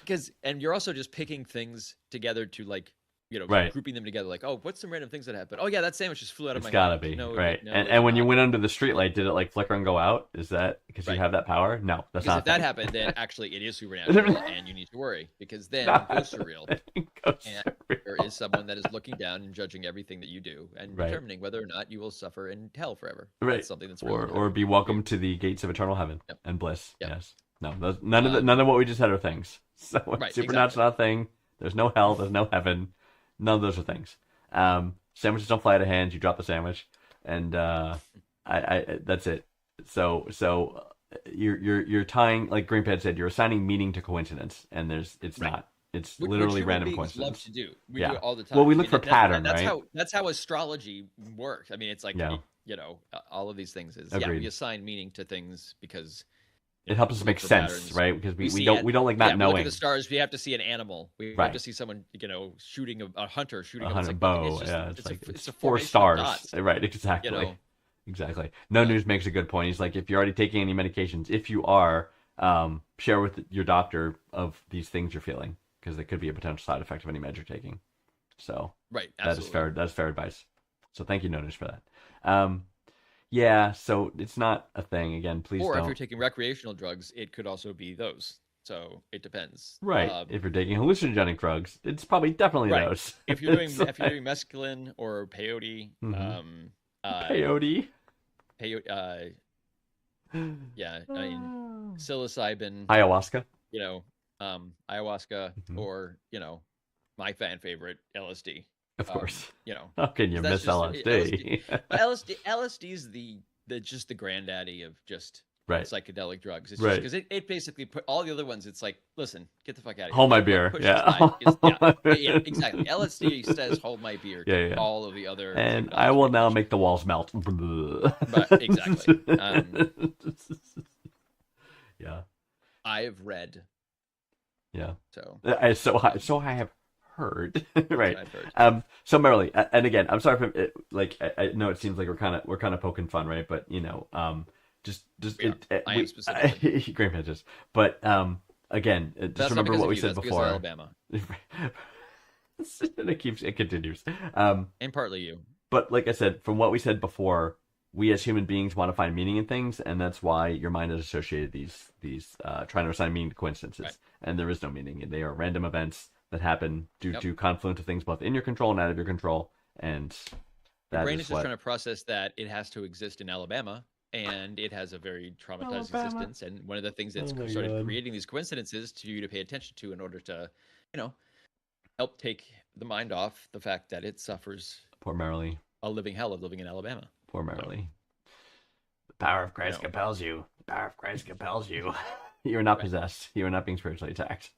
S3: because and you're also just picking things together to like, you know,
S2: Right.
S3: grouping them together. Like, oh, what's some random things that happened? Oh yeah, that sandwich just flew out of
S2: It's
S3: my
S2: gotta
S3: hand.
S2: be
S3: No,
S2: right.
S3: no,
S2: and
S3: it's
S2: when you
S3: not.
S2: went under the streetlight, did it like flicker and go out? Is that because you
S3: Right.
S2: have that power? No, that's
S3: Because
S2: not.
S3: if that happened, then actually it is supernatural, and you need to worry, because then ghosts are real. And there is someone that is looking down and judging everything that you do, and
S2: Right.
S3: determining whether or not you will suffer in hell forever.
S2: Right.
S3: That's something that's real.
S2: or be welcome to the gates of eternal heaven
S3: Yep.
S2: and bliss.
S3: Yep.
S2: Yes. No, none of what we just said are things. So
S3: Right,
S2: supernatural's not a thing. There's no hell. There's no heaven. None of those are things. Sandwiches don't fly out of hands. You drop the sandwich, and I that's it. So you're tying, like Greenpad said, you're assigning meaning to coincidence, and it's
S3: Right.
S2: not. It's
S3: Which
S2: literally
S3: human
S2: random
S3: beings
S2: coincidence.
S3: love to do. We
S2: Yeah.
S3: do it all the time.
S2: Well, we
S3: I
S2: look
S3: mean,
S2: for pattern,
S3: that's
S2: right?
S3: That's how astrology works. I mean, it's like,
S2: Yeah.
S3: you know, all of these things is
S2: Agreed.
S3: we assign meaning to things because
S2: It helps us
S3: we
S2: make
S3: look for
S2: sense,
S3: patterns.
S2: right? Because we
S3: see
S2: don't like not
S3: we look
S2: knowing.
S3: at the stars. We have to see an animal. We
S2: Right.
S3: have to see someone, you know, shooting a hunter shooting
S2: A
S3: it's
S2: hunter
S3: like,
S2: bow,
S3: It's just,
S2: yeah,
S3: it's
S2: like
S3: a, it's a
S2: four
S3: formation of
S2: stars,
S3: dots,
S2: right? Exactly,
S3: you know.
S2: exactly. No News makes a good point. He's like, if you're already taking any medications, if you are, share with your doctor of these things you're feeling, because they could be a potential side effect of any med you're taking. So
S3: Right.
S2: that is
S3: Absolutely.
S2: fair. That's fair advice. So thank you, No News, for that. Yeah. So it's not a thing. Again, please
S3: Or
S2: don't.
S3: if you're taking recreational drugs, it could also be those. So it depends.
S2: Right. If you're taking hallucinogenic drugs, it's probably definitely
S3: Right.
S2: those.
S3: If you're doing
S2: So-
S3: if you're doing mescaline or peyote,
S2: Mhm.
S3: uh,
S2: peyote.
S3: peyote, yeah, I mean psilocybin,
S2: Ayahuasca.
S3: you know, ayahuasca,
S2: Mhm.
S3: or, you know, my fan favorite, LSD.
S2: Of course.
S3: You know,
S2: How can you
S3: that's
S2: miss
S3: just-
S2: LSD?
S3: but LSD is the just the granddaddy of just
S2: Right.
S3: psychedelic drugs. It's
S2: Right.
S3: because it basically put all the other ones. It's like, listen, get the fuck out of here.
S2: Hold my
S3: Put-
S2: beer.
S3: push
S2: Yeah.
S3: aside. It's-
S2: Hold my
S3: yeah,
S2: beer.
S3: exactly. LSD says, hold my beer. To
S2: Yeah, yeah.
S3: All of the other.
S2: And
S3: psychedelics
S2: I will
S3: pretty
S2: now
S3: much.
S2: make the walls melt.
S3: But, exactly.
S2: Yeah.
S3: I've read.
S2: Yeah.
S3: So
S2: So I have heard. Right.
S3: I've heard.
S2: So Merrily, and again, I'm sorry if it, like I know it seems like we're kind of poking fun, right? But you know, just
S3: Yeah, I am specifically.
S2: Grandpa just. But again, just
S3: That's not
S2: remember
S3: because
S2: what
S3: of
S2: we
S3: you,
S2: said
S3: that's because of
S2: before.
S3: Alabama,
S2: It continues.
S3: and partly you.
S2: But like I said, from what we said before, we as human beings want to find meaning in things, and that's why your mind has associated these trying to assign meaning to coincidences,
S3: Right.
S2: and there is no meaning. They are random events that happen due
S3: Yep.
S2: to confluence of things both in your control and out of your control, and
S3: Your
S2: that
S3: brain
S2: is
S3: is just
S2: what.
S3: trying to process that it has to exist in Alabama, and it has a very traumatized
S2: Alabama.
S3: existence. And one of the things that's
S2: Oh my
S3: started
S2: God.
S3: creating these coincidences to you to pay attention to in order to, you know, help take the mind off the fact that it suffers
S2: Poor Merrily,
S3: a living hell of living in Alabama.
S2: poor Merrily. The power of Christ
S3: No.
S2: compels you. The power of Christ compels you. You are not
S3: Right.
S2: possessed. You are not being spiritually attacked.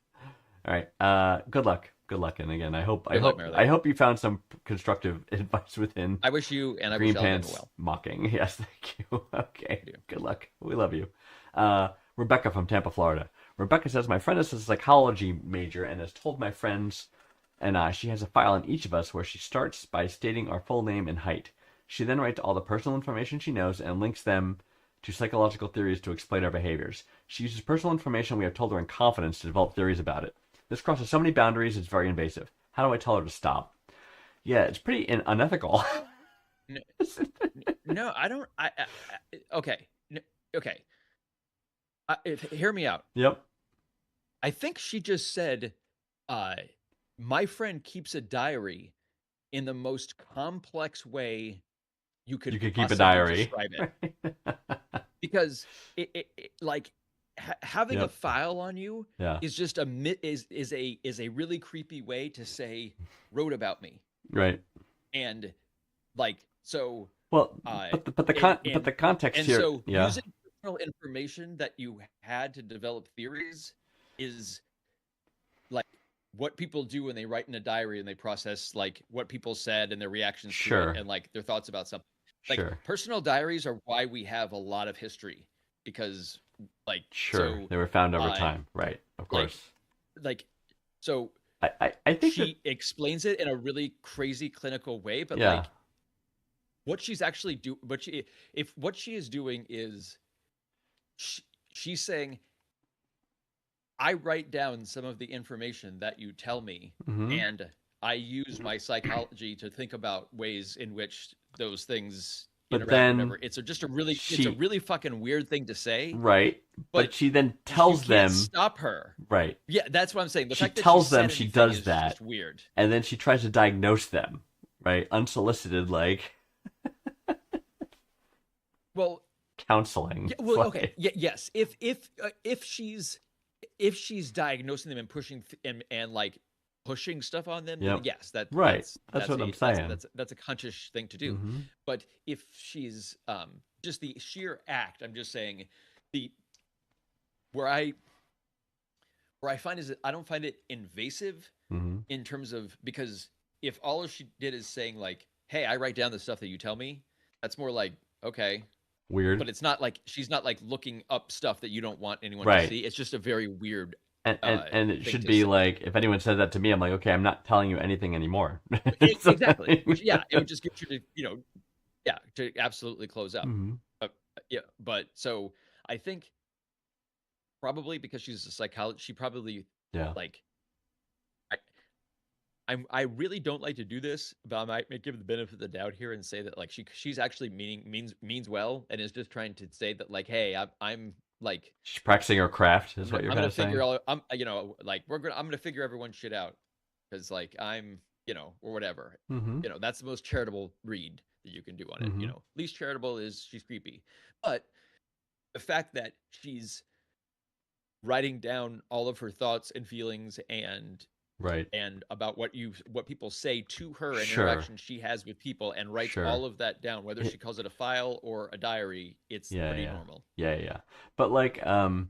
S2: All right. Good luck. Good luck. And again, I
S3: Good luck, Merrily.
S2: I hope you found some constructive advice within
S3: I wish you and I
S2: Green
S3: wish Alabama
S2: Pants
S3: well.
S2: mocking. Yes, thank you. Okay.
S3: Thank you.
S2: Good luck. We love you. Rebecca from Tampa, Florida. Rebecca says, my friend is a psychology major and has told my friends and I she has a file on each of us where she starts by stating our full name and height. She then writes all the personal information she knows and links them to psychological theories to explain our behaviors. She uses personal information we have told her in confidence to develop theories about it. This crosses so many boundaries, it's very invasive. How do I tell her to stop? Yeah, it's pretty unethical.
S3: No, I don't. Okay. Okay. Hear me out.
S2: Yep.
S3: I think she just said, my friend keeps a diary in the most complex way you could
S2: You could keep a
S3: possibly
S2: diary.
S3: describe it. Because like having
S2: Yep.
S3: a file on you
S2: Yeah.
S3: is just is a really creepy way to say wrote about me.
S2: Right.
S3: and like so
S2: Well,
S3: uh
S2: but the context
S3: and
S2: here,
S3: so
S2: yeah,
S3: using personal information that you had to develop theories is like what people do when they write in a diary and they process like what people said and their reactions to it
S2: sure,
S3: and like their thoughts about something. Like
S2: sure,
S3: personal diaries are why we have a lot of history because like
S2: sure.
S3: so
S2: They were found over
S3: uh
S2: time, right? Of
S3: like
S2: course.
S3: like so
S2: I think that
S3: she explains it in a really crazy clinical way, but
S2: yeah.
S3: like what she's actually do what she if what she is doing is sh she's saying I write down some of the information that you tell me,
S2: Hmm.
S3: and I use my psychology to think about ways in which those things
S2: But
S3: interact,
S2: then
S3: whatever. It's a
S2: she
S3: really fucking weird thing to say,
S2: right,
S3: but
S2: but she then
S3: you
S2: tells
S3: can't
S2: them
S3: stop her.
S2: right.
S3: Yeah, that's what I'm saying. The
S2: She
S3: fact that she
S2: tells them
S3: said
S2: she
S3: anything
S2: does
S3: is
S2: that,
S3: just weird.
S2: and then she tries to diagnose them, right? Unsolicited, like
S3: Well,
S2: counseling.
S3: yeah,
S2: It's
S3: well, okay,
S2: like,
S3: yeah, yes. If she's diagnosing them and pushing and like pushing stuff on them, then
S2: yep,
S3: yes,
S2: right. That's what
S3: a
S2: I'm saying.
S3: that's a cuntish thing to do.
S2: Hmm.
S3: But if she's just the sheer act, I'm just saying the where I where I find is that I don't find it invasive
S2: Hmm.
S3: in terms of because if all she did is saying like, "Hey, I write down the stuff that you tell me," that's more like okay,
S2: Weird,
S3: but it's not like she's not like looking up stuff that you don't want anyone to
S2: right?
S3: see. It's just a very weird
S2: And it
S3: thing
S2: should
S3: to
S2: be
S3: say.
S2: like if anyone says that to me, I'm like, okay, I'm not telling you anything anymore. It's
S3: Exactly.
S2: like-
S3: Which yeah, it would just get you to yeah to absolutely close up.
S2: Mhm.
S3: Uh, yeah, but so I think probably because she's a psychologist, she probably
S2: Yeah,
S3: like I I really don't like to do this, but I might give the benefit of the doubt here and say that like she's actually means well and is just trying to say that like hey I'm like
S2: she's practicing her craft, is what you're
S3: I'm
S2: kind
S3: gonna
S2: of
S3: figure
S2: saying.
S3: all I'm like I'm gonna figure everyone's shit out because like I'm or whatever
S2: Hmm.
S3: that's the most charitable read that you can do on it.
S2: Hmm.
S3: Least charitable is she's creepy, but the fact that she's writing down all of her thoughts and feelings
S2: Right.
S3: and about what people say to her and
S2: Sure.
S3: interactions she has with people and writes
S2: Sure.
S3: all of that down, whether she
S2: It,
S3: calls it a file or a diary, it's
S2: yeah,
S3: pretty
S2: yeah,
S3: normal.
S2: yeah, yeah. But like, what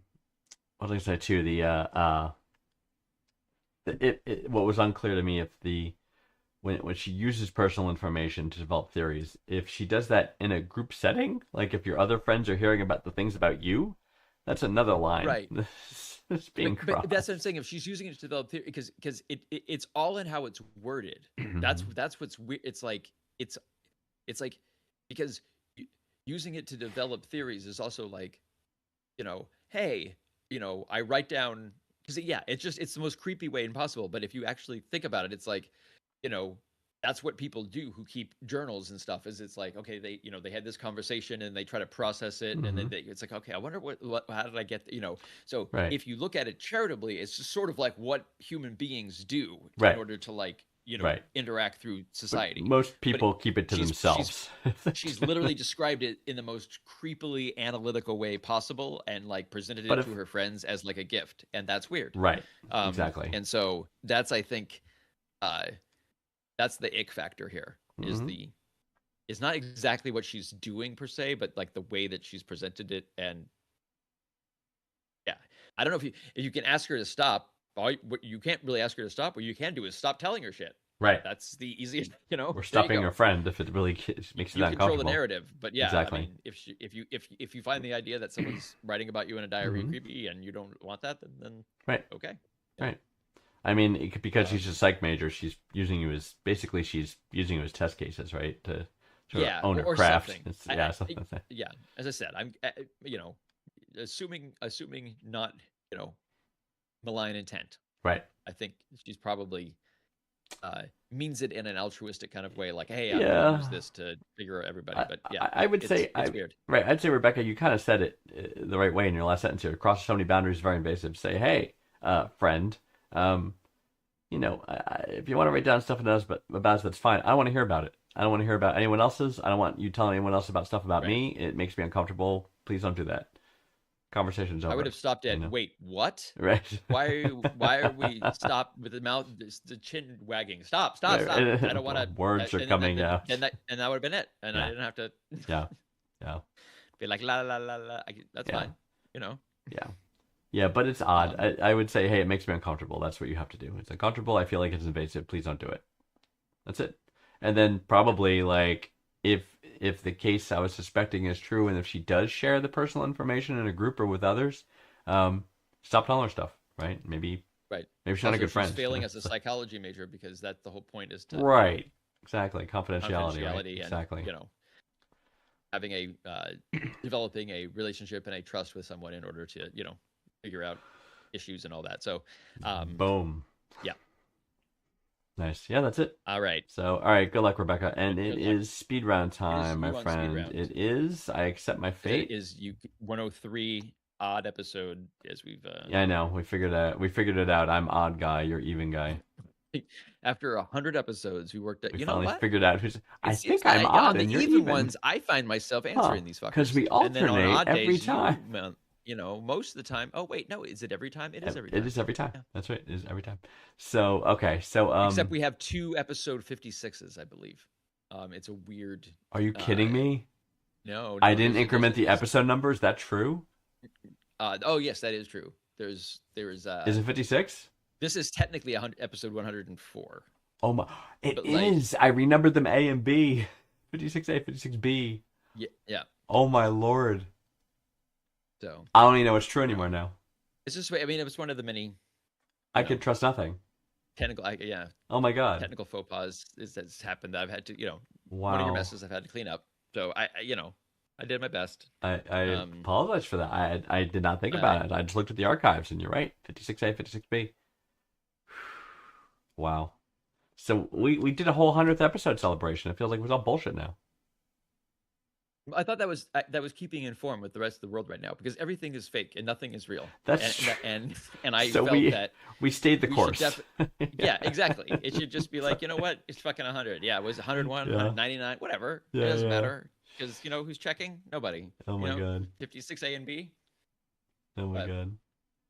S2: was I gonna say too? What was unclear to me if the when she uses personal information to develop theories, if she does that in a group setting, like if your other friends are hearing about the things about you, that's another line.
S3: Right.
S2: It's being
S3: But that's
S2: crossed.
S3: what I'm saying. If she's using it to develop theory, because it's all in how it's worded.
S2: Mhm.
S3: That's what's weird. It's like because using it to develop theories is also like, hey, I write down because yeah, it's the most creepy way impossible. But if you actually think about it, it's like, you know, that's what people do who keep journals and stuff. Is it's like okay, they had this conversation and they try to process it, and then
S2: Mhm.
S3: it's like okay, I wonder what how did I get So
S2: Right.
S3: if you look at it charitably, it's just sort of like what human beings do in
S2: Right.
S3: order to like
S2: Right.
S3: interact through
S2: But
S3: society.
S2: most
S3: But
S2: people keep it to
S3: she's
S2: themselves.
S3: she's literally described it in the most creepily analytical way possible and like presented
S2: But
S3: it
S2: if
S3: to her friends as like a gift, and that's weird.
S2: right, exactly.
S3: And so that's I think uh that's the ick factor here is
S2: Hmm.
S3: is not exactly what she's doing per se, but like the way that she's presented it. And yeah, I don't know if you can ask her to stop. What you can't really ask her to stop. What you can do is stop telling her shit.
S2: Right.
S3: That's the easiest.
S2: We're
S3: There you
S2: stopping
S3: go.
S2: her friend if it really makes it
S3: You control the
S2: uncomfortable.
S3: narrative, but yeah, I
S2: Exactly.
S3: mean, if you find the idea that someone's writing about you in a diary
S2: Hmm.
S3: creepy and you don't want that, then
S2: Right.
S3: okay. Yeah.
S2: Right. I mean, because
S3: Um,
S2: she's a psych major, she's using you as test cases, right? To sort of
S3: yeah,
S2: own her
S3: or
S2: craft.
S3: something.
S2: Yeah, something like that.
S3: Yeah, as I said, I'm assuming not malign intent.
S2: Right.
S3: I think she's probably means it in an altruistic kind of way, like, hey, I'm
S2: Yeah.
S3: gonna use this to figure out everybody. But yeah,
S2: I would say
S3: it's weird.
S2: right. I'd say Rebecca, you kind of said it the right way in your last sentence here. Cross so many boundaries, very invasive. Say, hey, friend, if you want to write down stuff about us, that's fine. I don't want to hear about it. I don't want to hear about anyone else's. I don't want you telling anyone else about stuff about
S3: Right.
S2: me. It makes me uncomfortable. Please don't do that. Conversation's over.
S3: I would have stopped at,
S2: you know?
S3: wait, what?
S2: Right.
S3: Why are we stop with the mouth, the chin wagging? Stop.
S2: Right,
S3: I don't want to.
S2: Words are coming out.
S3: And that would have been it. And
S2: Yeah.
S3: I didn't have to
S2: Yeah. Yeah.
S3: be like, la, la, la, la. That's
S2: Yeah.
S3: fine. You know?
S2: Yeah. Yeah, but it's odd. I would say, hey, it makes me uncomfortable. That's what you have to do. It's uncomfortable. I feel like it's invasive. Please don't do it. That's it. And then probably like if the case I was suspecting is true, and if she does share the personal information in a group or with others, stop telling her stuff. Right? Maybe
S3: Right.
S2: she's not a good
S3: She's
S2: friend.
S3: failing as a psychology major because the whole point is to
S2: Right. Exactly. Confidentiality. Right?
S3: and,
S2: Exactly.
S3: you know, having a developing a relationship and a trust with someone in order to, you know, figure out issues and all that. So,
S2: Boom.
S3: yeah.
S2: Nice. Yeah, that's it.
S3: All right.
S2: So, all right. Good luck, Rebecca. And it
S3: Good luck.
S2: is speed round time, my
S3: you on speed
S2: friend.
S3: round.
S2: It is. I accept my fate.
S3: It is 103 odd episode as we've
S2: Yeah, I know. We figured it out. I'm odd guy. You're even guy.
S3: after 100 episodes we worked out.
S2: We
S3: You know
S2: finally
S3: what?
S2: figured out who's. I
S3: It seems
S2: think I'm
S3: that
S2: odd
S3: on the
S2: and you're
S3: even
S2: even.
S3: ones. I find myself answering these fuckers
S2: 'cause we
S3: And then on
S2: alternate
S3: odd
S2: every
S3: days,
S2: time.
S3: you know, most of the time. Oh wait, no, is it every time? It is every
S2: It
S3: time.
S2: is every time.
S3: Yeah.
S2: That's right. It is every time. So okay. So
S3: Except we have 2 episode 56s, I believe. It's a weird.
S2: are you kidding me?
S3: No,
S2: I
S3: no,
S2: didn't
S3: there's-
S2: increment the
S3: there's-
S2: episode number. Is that true?
S3: Oh yes, that is true. There is.
S2: Is it 56?
S3: This is technically episode 104.
S2: Oh my! It
S3: But, like-
S2: is. I renumbered them A and B. 56A, 56B.
S3: Yeah.
S2: Oh my lord!
S3: So
S2: I don't even know what's true anymore now.
S3: it's just. I mean, it was one of the many
S2: I
S3: know.
S2: could trust nothing.
S3: technical.
S2: Oh my god!
S3: Technical faux pas that's happened that I've had to. You know, one of
S2: Wow.
S3: your messes I've had to clean up. So you know, I did my best.
S2: I
S3: Um,
S2: apologize for that. I did not think about it. I just looked at the archives, and you're right. 56A, 56B. Wow. So we did a whole 100th episode celebration. It feels like it was all bullshit now.
S3: I thought that was keeping informed with the rest of the world right now because everything is fake and nothing is real.
S2: That's
S3: and I
S2: So
S3: felt
S2: we-
S3: that.
S2: We stayed the
S3: We
S2: course.
S3: should Yeah, exactly. It should just be like, you know what? It's fucking 100. Yeah, it was 101,
S2: Yeah.
S3: 199, whatever.
S2: Yeah,
S3: it doesn't
S2: yeah.
S3: matter because you know who's checking? Nobody.
S2: Oh my
S3: you know,
S2: god.
S3: 56A and B.
S2: Oh my
S3: but-
S2: god.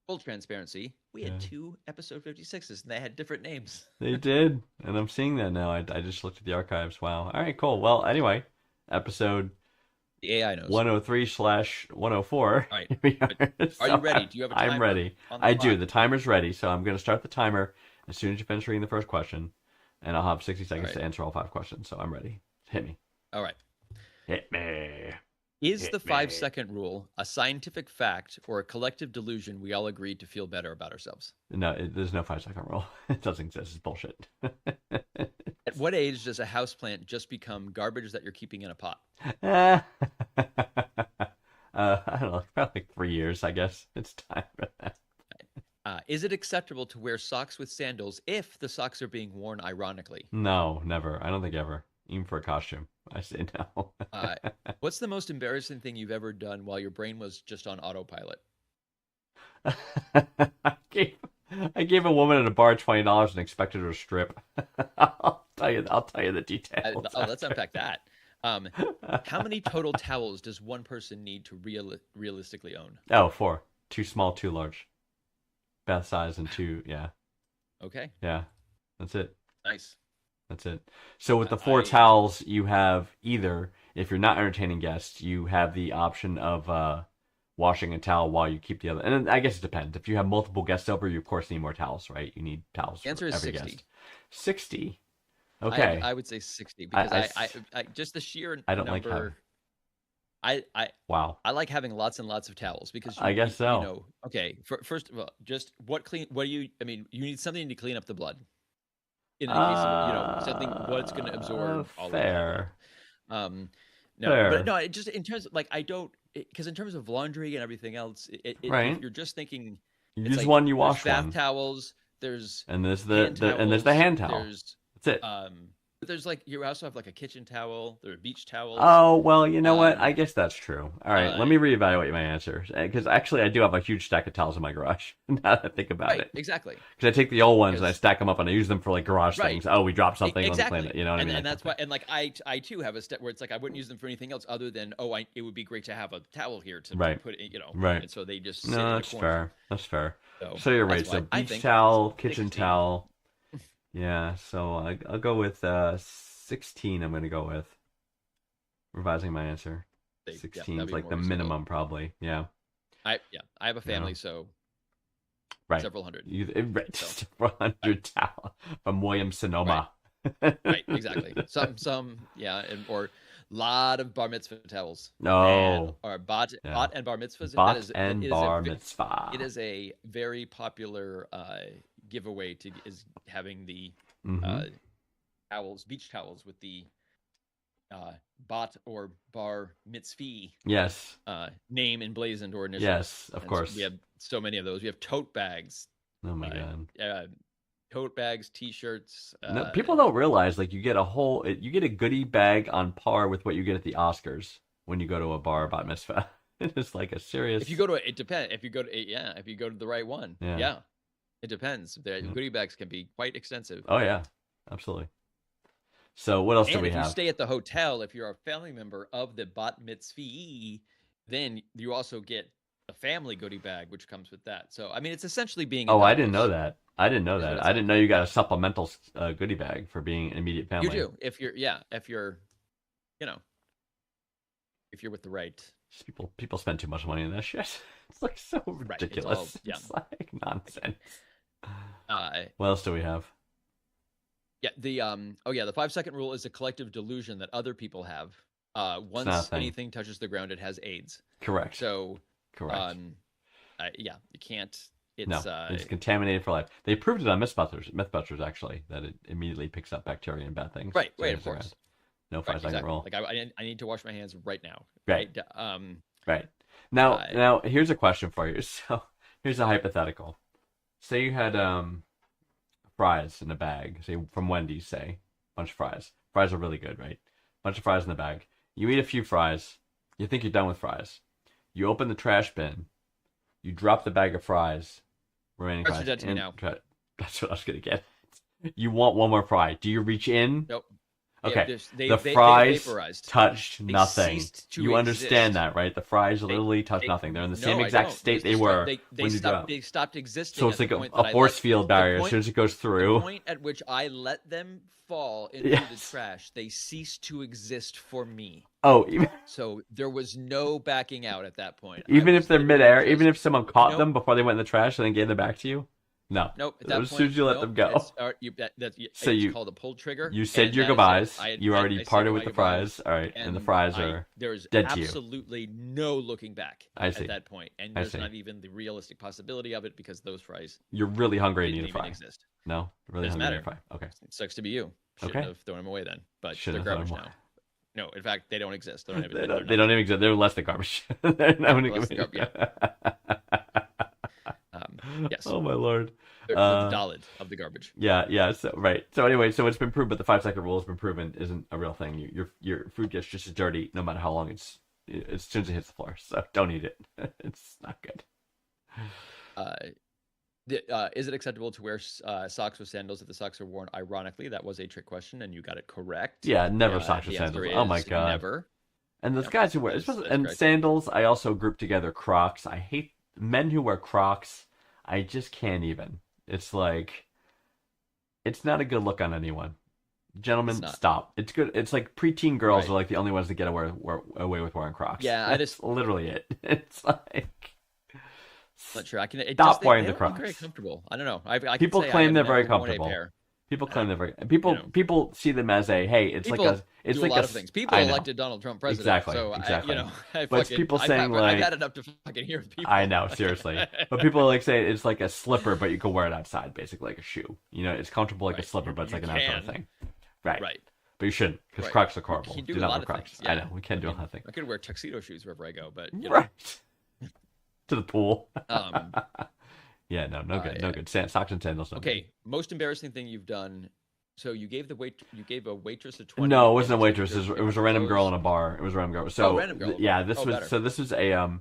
S3: Full transparency. We
S2: Yeah.
S3: had 2 episode 56s and they had different names.
S2: They did, and I'm seeing that now. I just looked at the archives. Wow. All right, cool. Well, anyway, episode
S3: The AI knows.
S2: 103/104.
S3: All right.
S2: Here we
S3: Are you ready? Do you have a timer
S2: I'm ready.
S3: on the
S2: I do.
S3: clock?
S2: The timer's ready, so I'm going to start the timer as soon as you finish reading the first question, and I'll have 60 seconds
S3: right.
S2: to answer all 5 questions. So I'm ready. Hit me.
S3: All right.
S2: Hit me.
S3: Is the
S2: Hit me.
S3: 5-second rule a scientific fact or a collective delusion we all agreed to feel better about ourselves?
S2: No, there's no 5-second rule. It doesn't exist. It's bullshit.
S3: At what age does a houseplant just become garbage that you're keeping in a pot?
S2: I don't know. About like 3 years, I guess. It's time for that.
S3: Is it acceptable to wear socks with sandals if the socks are being worn ironically?
S2: No, never. I don't think ever. Even for a costume. I say no.
S3: What's the most embarrassing thing you've ever done while your brain was just on autopilot?
S2: I gave a woman at a bar $20 and expected her to strip. I'll tell you the details.
S3: Let's unpack that. How many total towels does one person need to realistically own?
S2: Oh, 4. 2 small, 2 large. Bath size and 2, yeah.
S3: Okay,
S2: Yeah. That's it.
S3: nice.
S2: That's it. So with the 4 towels, you have either, if you're not entertaining guests, you have the option of washing a towel while you keep the other. And I guess it depends. If you have multiple guests over, you of course need more towels, right? You need towels
S3: The answer
S2: for
S3: is
S2: every
S3: 60.
S2: guest. 60. Okay.
S3: I would say 60 because I just the sheer
S2: I don't like
S3: number.
S2: Wow.
S3: I like having lots and lots of towels because
S2: I guess so.
S3: You know, okay. First of all, just what do you? I mean, you need something to clean up the blood. In the case of something what's going to absorb all
S2: fair.
S3: of that. No,
S2: Fair.
S3: but no, it just in terms of like I don't because in terms of laundry and everything else,
S2: Right.
S3: if you're just thinking
S2: You
S3: it's
S2: use
S3: like,
S2: one, you
S3: there's
S2: wash
S3: bath
S2: one.
S3: towels. There's
S2: And there's
S3: hand
S2: the hand towel.
S3: There's
S2: That's it.
S3: there's like you also have like a kitchen towel. There are beach towels.
S2: Oh, well, you know what?
S3: Um,
S2: I guess that's true. All right, let me reevaluate my answer. Because actually, I do have a huge stack of towels in my garage, now that I think about
S3: right,
S2: it.
S3: exactly.
S2: Because I take the old ones and I
S3: Because
S2: stack them up and I use them for like garage
S3: right,
S2: things. Oh, we dropped something, let's
S3: exactly.
S2: clean it. You know what I mean?
S3: And
S2: That
S3: that's
S2: kind
S3: why. And like I too have a step where it's like I wouldn't use them for anything else other than it would be great to have a towel here to
S2: Right.
S3: put it,
S2: Right.
S3: And so they just
S2: of
S3: sit
S2: thing.
S3: in
S2: No,
S3: a
S2: that's
S3: corner.
S2: fair. That's fair.
S3: So
S2: So you're right.
S3: that's
S2: So
S3: why I
S2: beach
S3: think
S2: towel, kitchen
S3: 16.
S2: towel. Yeah, so I'll go with 16. I'm going to go with revising my answer.
S3: Yeah,
S2: 16
S3: that'd
S2: is
S3: be
S2: like
S3: more
S2: the
S3: reasonable.
S2: minimum, probably. Yeah,
S3: I have a family, so
S2: right.
S3: several hundred.
S2: Right,
S3: So,
S2: 400 towel from William Sonoma.
S3: right, exactly. Some, yeah, or lot of bar mitzvah towels.
S2: No.
S3: Or bot and bar mitzvahs.
S2: Bot
S3: that is,
S2: and
S3: it is
S2: bar
S3: a,
S2: mitzvah.
S3: It is a very popular giveaway is having the
S2: Mhm.
S3: towels, beach towels with the bot or bar mitzvah
S2: Yes.
S3: name emblazoned or initials.
S2: Yes, of
S3: And
S2: course.
S3: So we have so many of those. We have tote bags,
S2: Oh my god.
S3: tote bags, T-shirts.
S2: No, people don't realize like you get a goodie bag on par with what you get at the Oscars when you go to a bar bat mitzvah. It's like a serious.
S3: If you go to it depends. If you go to the right one,
S2: Yeah.
S3: it depends. The goodie bags can be quite extensive.
S2: Oh yeah, absolutely. So what else do
S3: And
S2: we
S3: if
S2: have?
S3: you stay at the hotel, if you're a family member of the bat mitzvah, then you also get a family goodie bag, which comes with that. So I mean, it's essentially being.
S2: Oh, I didn't know that. I didn't know
S3: Is what
S2: that.
S3: it's
S2: I
S3: like.
S2: didn't know you got a supplemental goodie bag for being an immediate family.
S3: You do if you're if you're with the right.
S2: Just people spend too much money on that shit. It's like so ridiculous. It's like nonsense. What else do we have?
S3: Yeah, the 5-second rule is a collective delusion that other people have. Once anything touches the ground, it has AIDS.
S2: Correct.
S3: So
S2: correct.
S3: You can't.
S2: It's contaminated for life. They proved it on Mythbusters actually, that it immediately picks up bacteria and bad things.
S3: Right, of course.
S2: No 5-second rule.
S3: Like I need to wash my hands right now.
S2: Right. Right. Now here's a question for you. So here's a hypothetical. Say you had fries in a bag, say from Wendy's, say, bunch of fries. Fries are really good, right? Bunch of fries in the bag. You eat a few fries. You think you're done with fries. You open the trash bin. You drop the bag of fries, remaining fries.
S3: That's
S2: what I was gonna get. You want one more fry. Do you reach in?
S3: Nope.
S2: Okay.
S3: They
S2: fries
S3: vaporized.
S2: touched
S3: They
S2: nothing.
S3: ceased to
S2: You understand
S3: exist.
S2: that, right? The fries literally touch nothing. They're in the same
S3: No, I
S2: exact
S3: don't.
S2: state they
S3: Because
S2: were
S3: they
S2: when you
S3: stopped,
S2: dropped.
S3: They stopped existing.
S2: So it's
S3: at
S2: like
S3: the point
S2: a
S3: that
S2: force
S3: I
S2: field barrier. As soon as it goes through.
S3: The point at which I let them fall into the trash, they ceased to exist for me.
S2: Oh,
S3: So there was no backing out at that point.
S2: even if they're midair,
S3: just,
S2: even if someone caught them before they went in the trash and then gave them back to you? No.
S3: Nope. At that
S2: As
S3: point,
S2: soon as you let them go.
S3: It's called a pull trigger.
S2: You said your goodbyes. You already parted with the fries. All right. And the fries are
S3: there's
S2: dead to you.
S3: absolutely no looking back
S2: I see.
S3: at that point. And there's not even the realistic possibility of it because those fries
S2: You're really hungry and
S3: didn't
S2: need a
S3: even
S2: fry.
S3: exist.
S2: No? Really
S3: Doesn't
S2: hungry and
S3: matter.
S2: need a fry. Okay.
S3: It sucks to be you. Shouldn't
S2: Okay.
S3: have thrown them away then. But
S2: Shouldn't
S3: they're
S2: have thrown
S3: garbage
S2: them
S3: now. No, in fact, they don't exist. They don't even,
S2: They don't even exist. They're less than garbage. They're not
S3: Less than garbage, yes.
S2: Oh my lord.
S3: They're the Dalit of the garbage.
S2: Yeah. So right. So anyway, so it's been proven, but the 5-second rule has been proven isn't a real thing. Your food gets just as dirty no matter how long it's as soon as it hits the floor. So don't eat it. It's not good.
S3: Is it acceptable to wear socks with sandals if the socks are worn ironically? That was a trick question, and you got it correct.
S2: Yeah, never socks with
S3: the answer
S2: sandals. Oh my
S3: is
S2: god.
S3: Never.
S2: And those guys who wear
S3: That's
S2: and
S3: correct.
S2: sandals, I also group together Crocs. I hate men who wear Crocs. I just can't even. It's like it's not a good look on anyone. Gentlemen, stop. It's good. It's like preteen girls are like the only ones that get away with wearing Crocs.
S3: Yeah,
S2: That's literally it. It's like
S3: I'm not sure. I can.
S2: Stop wearing the
S3: they don't look
S2: Crocs.
S3: very comfortable. I don't know. I
S2: People
S3: can say
S2: claim
S3: I
S2: they're
S3: have
S2: very
S3: never worn a
S2: comfortable.
S3: pair.
S2: People claim they're very people see them as a hey. It's
S3: People
S2: like it's
S3: do
S2: like
S3: a lot of things. People
S2: I know.
S3: elected Donald Trump president.
S2: Exactly,
S3: So
S2: exactly.
S3: but
S2: people saying like
S3: I've had enough to fucking hear people.
S2: I know, seriously. But people like say it's like a slipper, but you can wear it outside, basically like a shoe. You know, it's comfortable like a slipper, but it's like an outdoor thing. Right. But you shouldn't, because Crocs are horrible.
S3: You
S2: do
S3: can
S2: not
S3: a lot
S2: wear
S3: of
S2: Crocs.
S3: things. Yeah.
S2: I know, we can do a lot of things.
S3: I could wear tuxedo shoes wherever I go, but
S2: right to the pool.
S3: Um,
S2: yeah, no good, no good. Socks and sandals.
S3: Okay, most embarrassing thing you've done So you gave a waitress a 20.
S2: No, it
S3: and
S2: wasn't a
S3: you said
S2: waitress.
S3: you're
S2: It was a
S3: giving
S2: random girl
S3: those-
S2: in a bar. It was a random girl. So
S3: random girl.
S2: yeah, this
S3: Oh,
S2: was
S3: better.
S2: this was a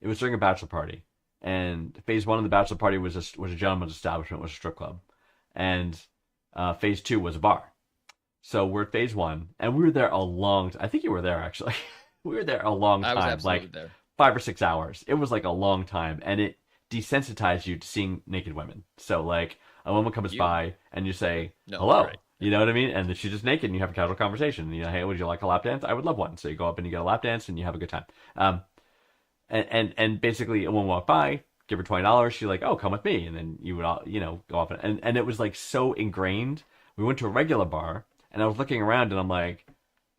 S2: it was during a bachelor party, and phase one of the bachelor party was a gentleman's establishment, was a strip club, and phase two was a bar. So we're at phase one, and we were there a long. I think you were there actually. We were there a long
S3: I was
S2: time,
S3: absolutely
S2: like
S3: there.
S2: 5 or 6 hours. It was like a long time, and it desensitized you to seeing naked women. So like a woman comes
S3: You-
S2: by, and you say
S3: No,
S2: hello.
S3: right.
S2: You know what I mean? And then she's just naked, and you have a casual conversation. You know, hey, would you like a lap dance? I would love one. So you go up and you get a lap dance, and you have a good time. And basically, a woman walked by, give her $20. She's like, oh, come with me, and then you would all, go off. And it was like so ingrained. We went to a regular bar, and I was looking around, and I'm like,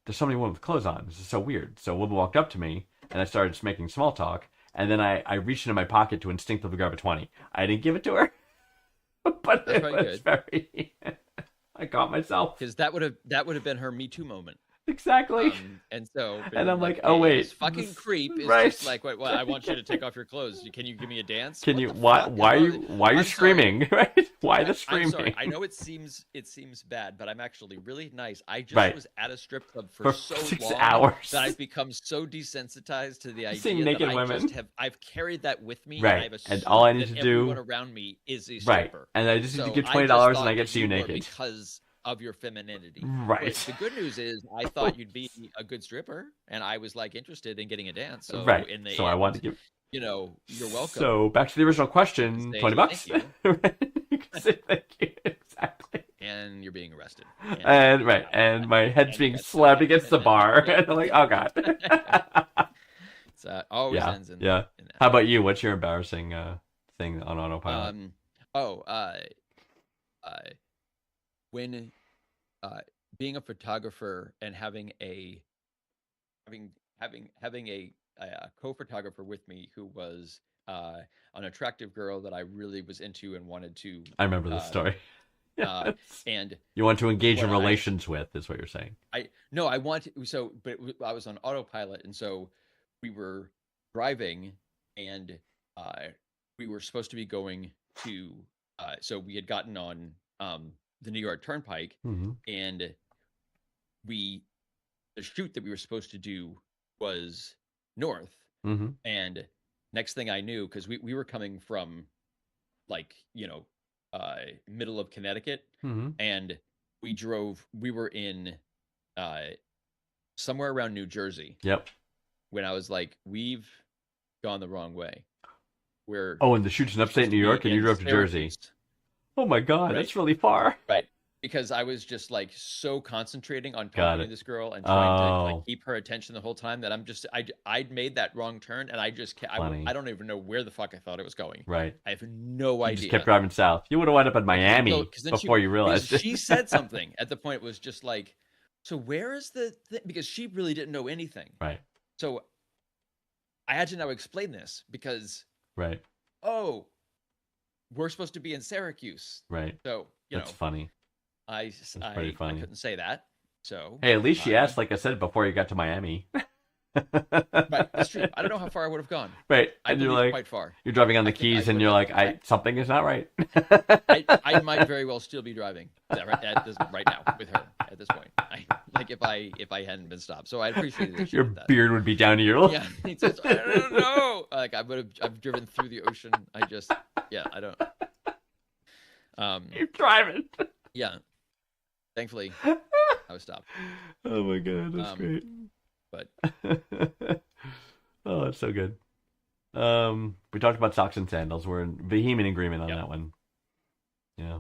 S2: there's so many women with clothes on. This is so weird. So a woman walked up to me, and I started just making small talk. And then I reached into my pocket to instinctively grab a 20. I didn't give it to her, but
S3: That's
S2: it
S3: probably
S2: was
S3: good.
S2: very. I caught myself.
S3: Because that would have been her Me Too moment.
S2: Exactly.
S3: And so,
S2: And I'm like,
S3: hey,
S2: oh, wait,
S3: this fucking
S2: this-
S3: creep is
S2: right.
S3: just like, what? I want you to take off your clothes. Can you give me a dance?
S2: Can
S3: What
S2: you?
S3: the
S2: Why?
S3: fuck?
S2: Why are you? Why are you
S3: I'm sorry.
S2: screaming? Right? Why the
S3: I'm
S2: screaming?
S3: sorry. I know it seems bad, but I'm actually really nice. I just
S2: Right.
S3: was at a strip club
S2: For
S3: so
S2: 6
S3: long
S2: hours.
S3: that I've become so desensitized to the idea
S2: Seeing naked
S3: that
S2: women.
S3: I've carried that with me.
S2: Right.
S3: And I've
S2: And
S3: assumed
S2: all I need
S3: that
S2: to do-
S3: everyone around me is a
S2: Right.
S3: stripper.
S2: And I just need to
S3: So
S2: give
S3: I
S2: $20
S3: just
S2: and
S3: thought
S2: I get
S3: that
S2: to see you
S3: were
S2: naked.
S3: because of your femininity.
S2: Right.
S3: But the good news is I thought you'd be a good stripper, and I was like interested in getting a dance. So
S2: Right.
S3: in the
S2: So I
S3: end,
S2: wanted to give.
S3: you're welcome.
S2: So back to the original question.
S3: Say
S2: $20.
S3: thank
S2: You can say thank you. Exactly.
S3: and you're being arrested.
S2: And right. And my head's being slapped against the bar. And I'm like, oh god.
S3: It's always
S2: Yeah.
S3: ends in
S2: Yeah.
S3: in that.
S2: How about you? What's your embarrassing thing on autopilot?
S3: When being a photographer and having a co-photographer with me who was an attractive girl that I really was into and wanted to
S2: I remember this story.
S3: and
S2: You want to engage in
S3: what I-
S2: relations with, is what you're saying.
S3: I was on autopilot, and so we were driving, and we were supposed to be going to. So we had gotten on the New York Turnpike,
S2: Mm-hmm.
S3: and the shoot that we were supposed to do was north,
S2: Mm-hmm.
S3: and next thing I knew, because we were coming from like middle of Connecticut,
S2: Mm-hmm.
S3: and we were in somewhere around New Jersey
S2: Yep.
S3: when I was like, we've gone the wrong way. We're
S2: Oh, and the shoot's in upstate
S3: supposed
S2: New
S3: to be
S2: York, and you
S3: in
S2: drove to Jersey.
S3: Syracuse.
S2: Oh my god,
S3: Right.
S2: that's really far.
S3: Right. Because I was just like so concentrating on
S2: Got
S3: talking
S2: it.
S3: to this girl and trying to
S2: Oh.
S3: like keep her attention the whole time that I'd made that wrong turn, and I just
S2: Funny.
S3: I don't even know where the fuck I thought it was going.
S2: Right.
S3: I have no
S2: You
S3: idea.
S2: just kept driving south. You would have wound up in Miami
S3: No, 'cause then
S2: before you
S3: because
S2: realized it.
S3: she said something at the point. It was just like, so where is the thing? Because she really didn't know anything.
S2: Right.
S3: So I had to now explain this because,
S2: Right.
S3: oh, we're supposed to be in Syracuse.
S2: Right.
S3: So,
S2: That's funny.
S3: I
S2: pretty funny.
S3: couldn't say that. So,
S2: Hey, at least she
S3: I-
S2: asked, like I said, before you got to Miami.
S3: Right, that's true. I don't know how far I would have gone.
S2: Right.
S3: I
S2: And you're
S3: believe
S2: like,
S3: quite far.
S2: you're driving on the
S3: I think I
S2: keys, and
S3: would
S2: you're
S3: have-
S2: like, something is not right.
S3: I might very well still be driving right now with her at this point. If I hadn't been stopped. So I appreciate that she
S2: Your
S3: did that.
S2: beard would be down to your.
S3: Yeah, it's just, I don't know. Like I've driven through the ocean. I don't.
S2: You're driving.
S3: Yeah. Thankfully, I was stopped.
S2: Oh my god, that's great.
S3: But
S2: Oh, that's so good. We talked about socks and sandals. We're in vehement agreement on
S3: Yep.
S2: that one. Yeah.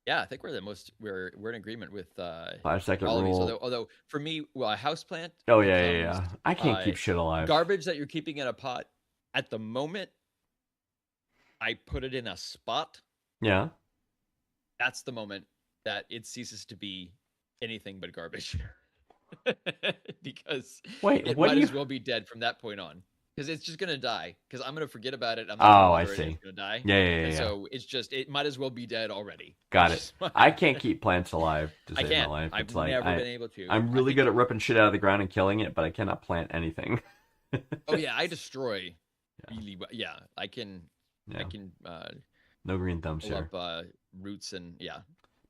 S3: yeah, I think we're in agreement with
S2: 5-second
S3: all of these.
S2: rule.
S3: Although for me, well, a houseplant.
S2: Oh yeah.
S3: becomes
S2: I can't keep shit alive.
S3: Garbage that you're keeping in a pot. At the moment, I put it in a spot.
S2: Yeah.
S3: That's the moment that it ceases to be anything but garbage. Because
S2: Wait,
S3: it
S2: what
S3: might
S2: do you?
S3: as well be dead from that point on. Because it's just gonna die. Because I'm gonna forget about it. I'm
S2: Oh,
S3: not
S2: I
S3: gonna bother it,
S2: see.
S3: It's gonna die.
S2: Yeah.
S3: And so it might as well be dead already.
S2: Got
S3: Which
S2: it.
S3: is why-
S2: I can't keep plants alive to
S3: I
S2: save
S3: can't.
S2: my life.
S3: I've
S2: It's like
S3: never been able to.
S2: I'm
S3: I
S2: really
S3: think-
S2: good at ripping shit out of the ground and killing it, but I cannot plant anything.
S3: Oh yeah, I destroy.
S2: Yeah.
S3: Really, yeah, I can.
S2: Yeah.
S3: I can
S2: No green thumbs
S3: pull
S2: here.
S3: up roots and yeah.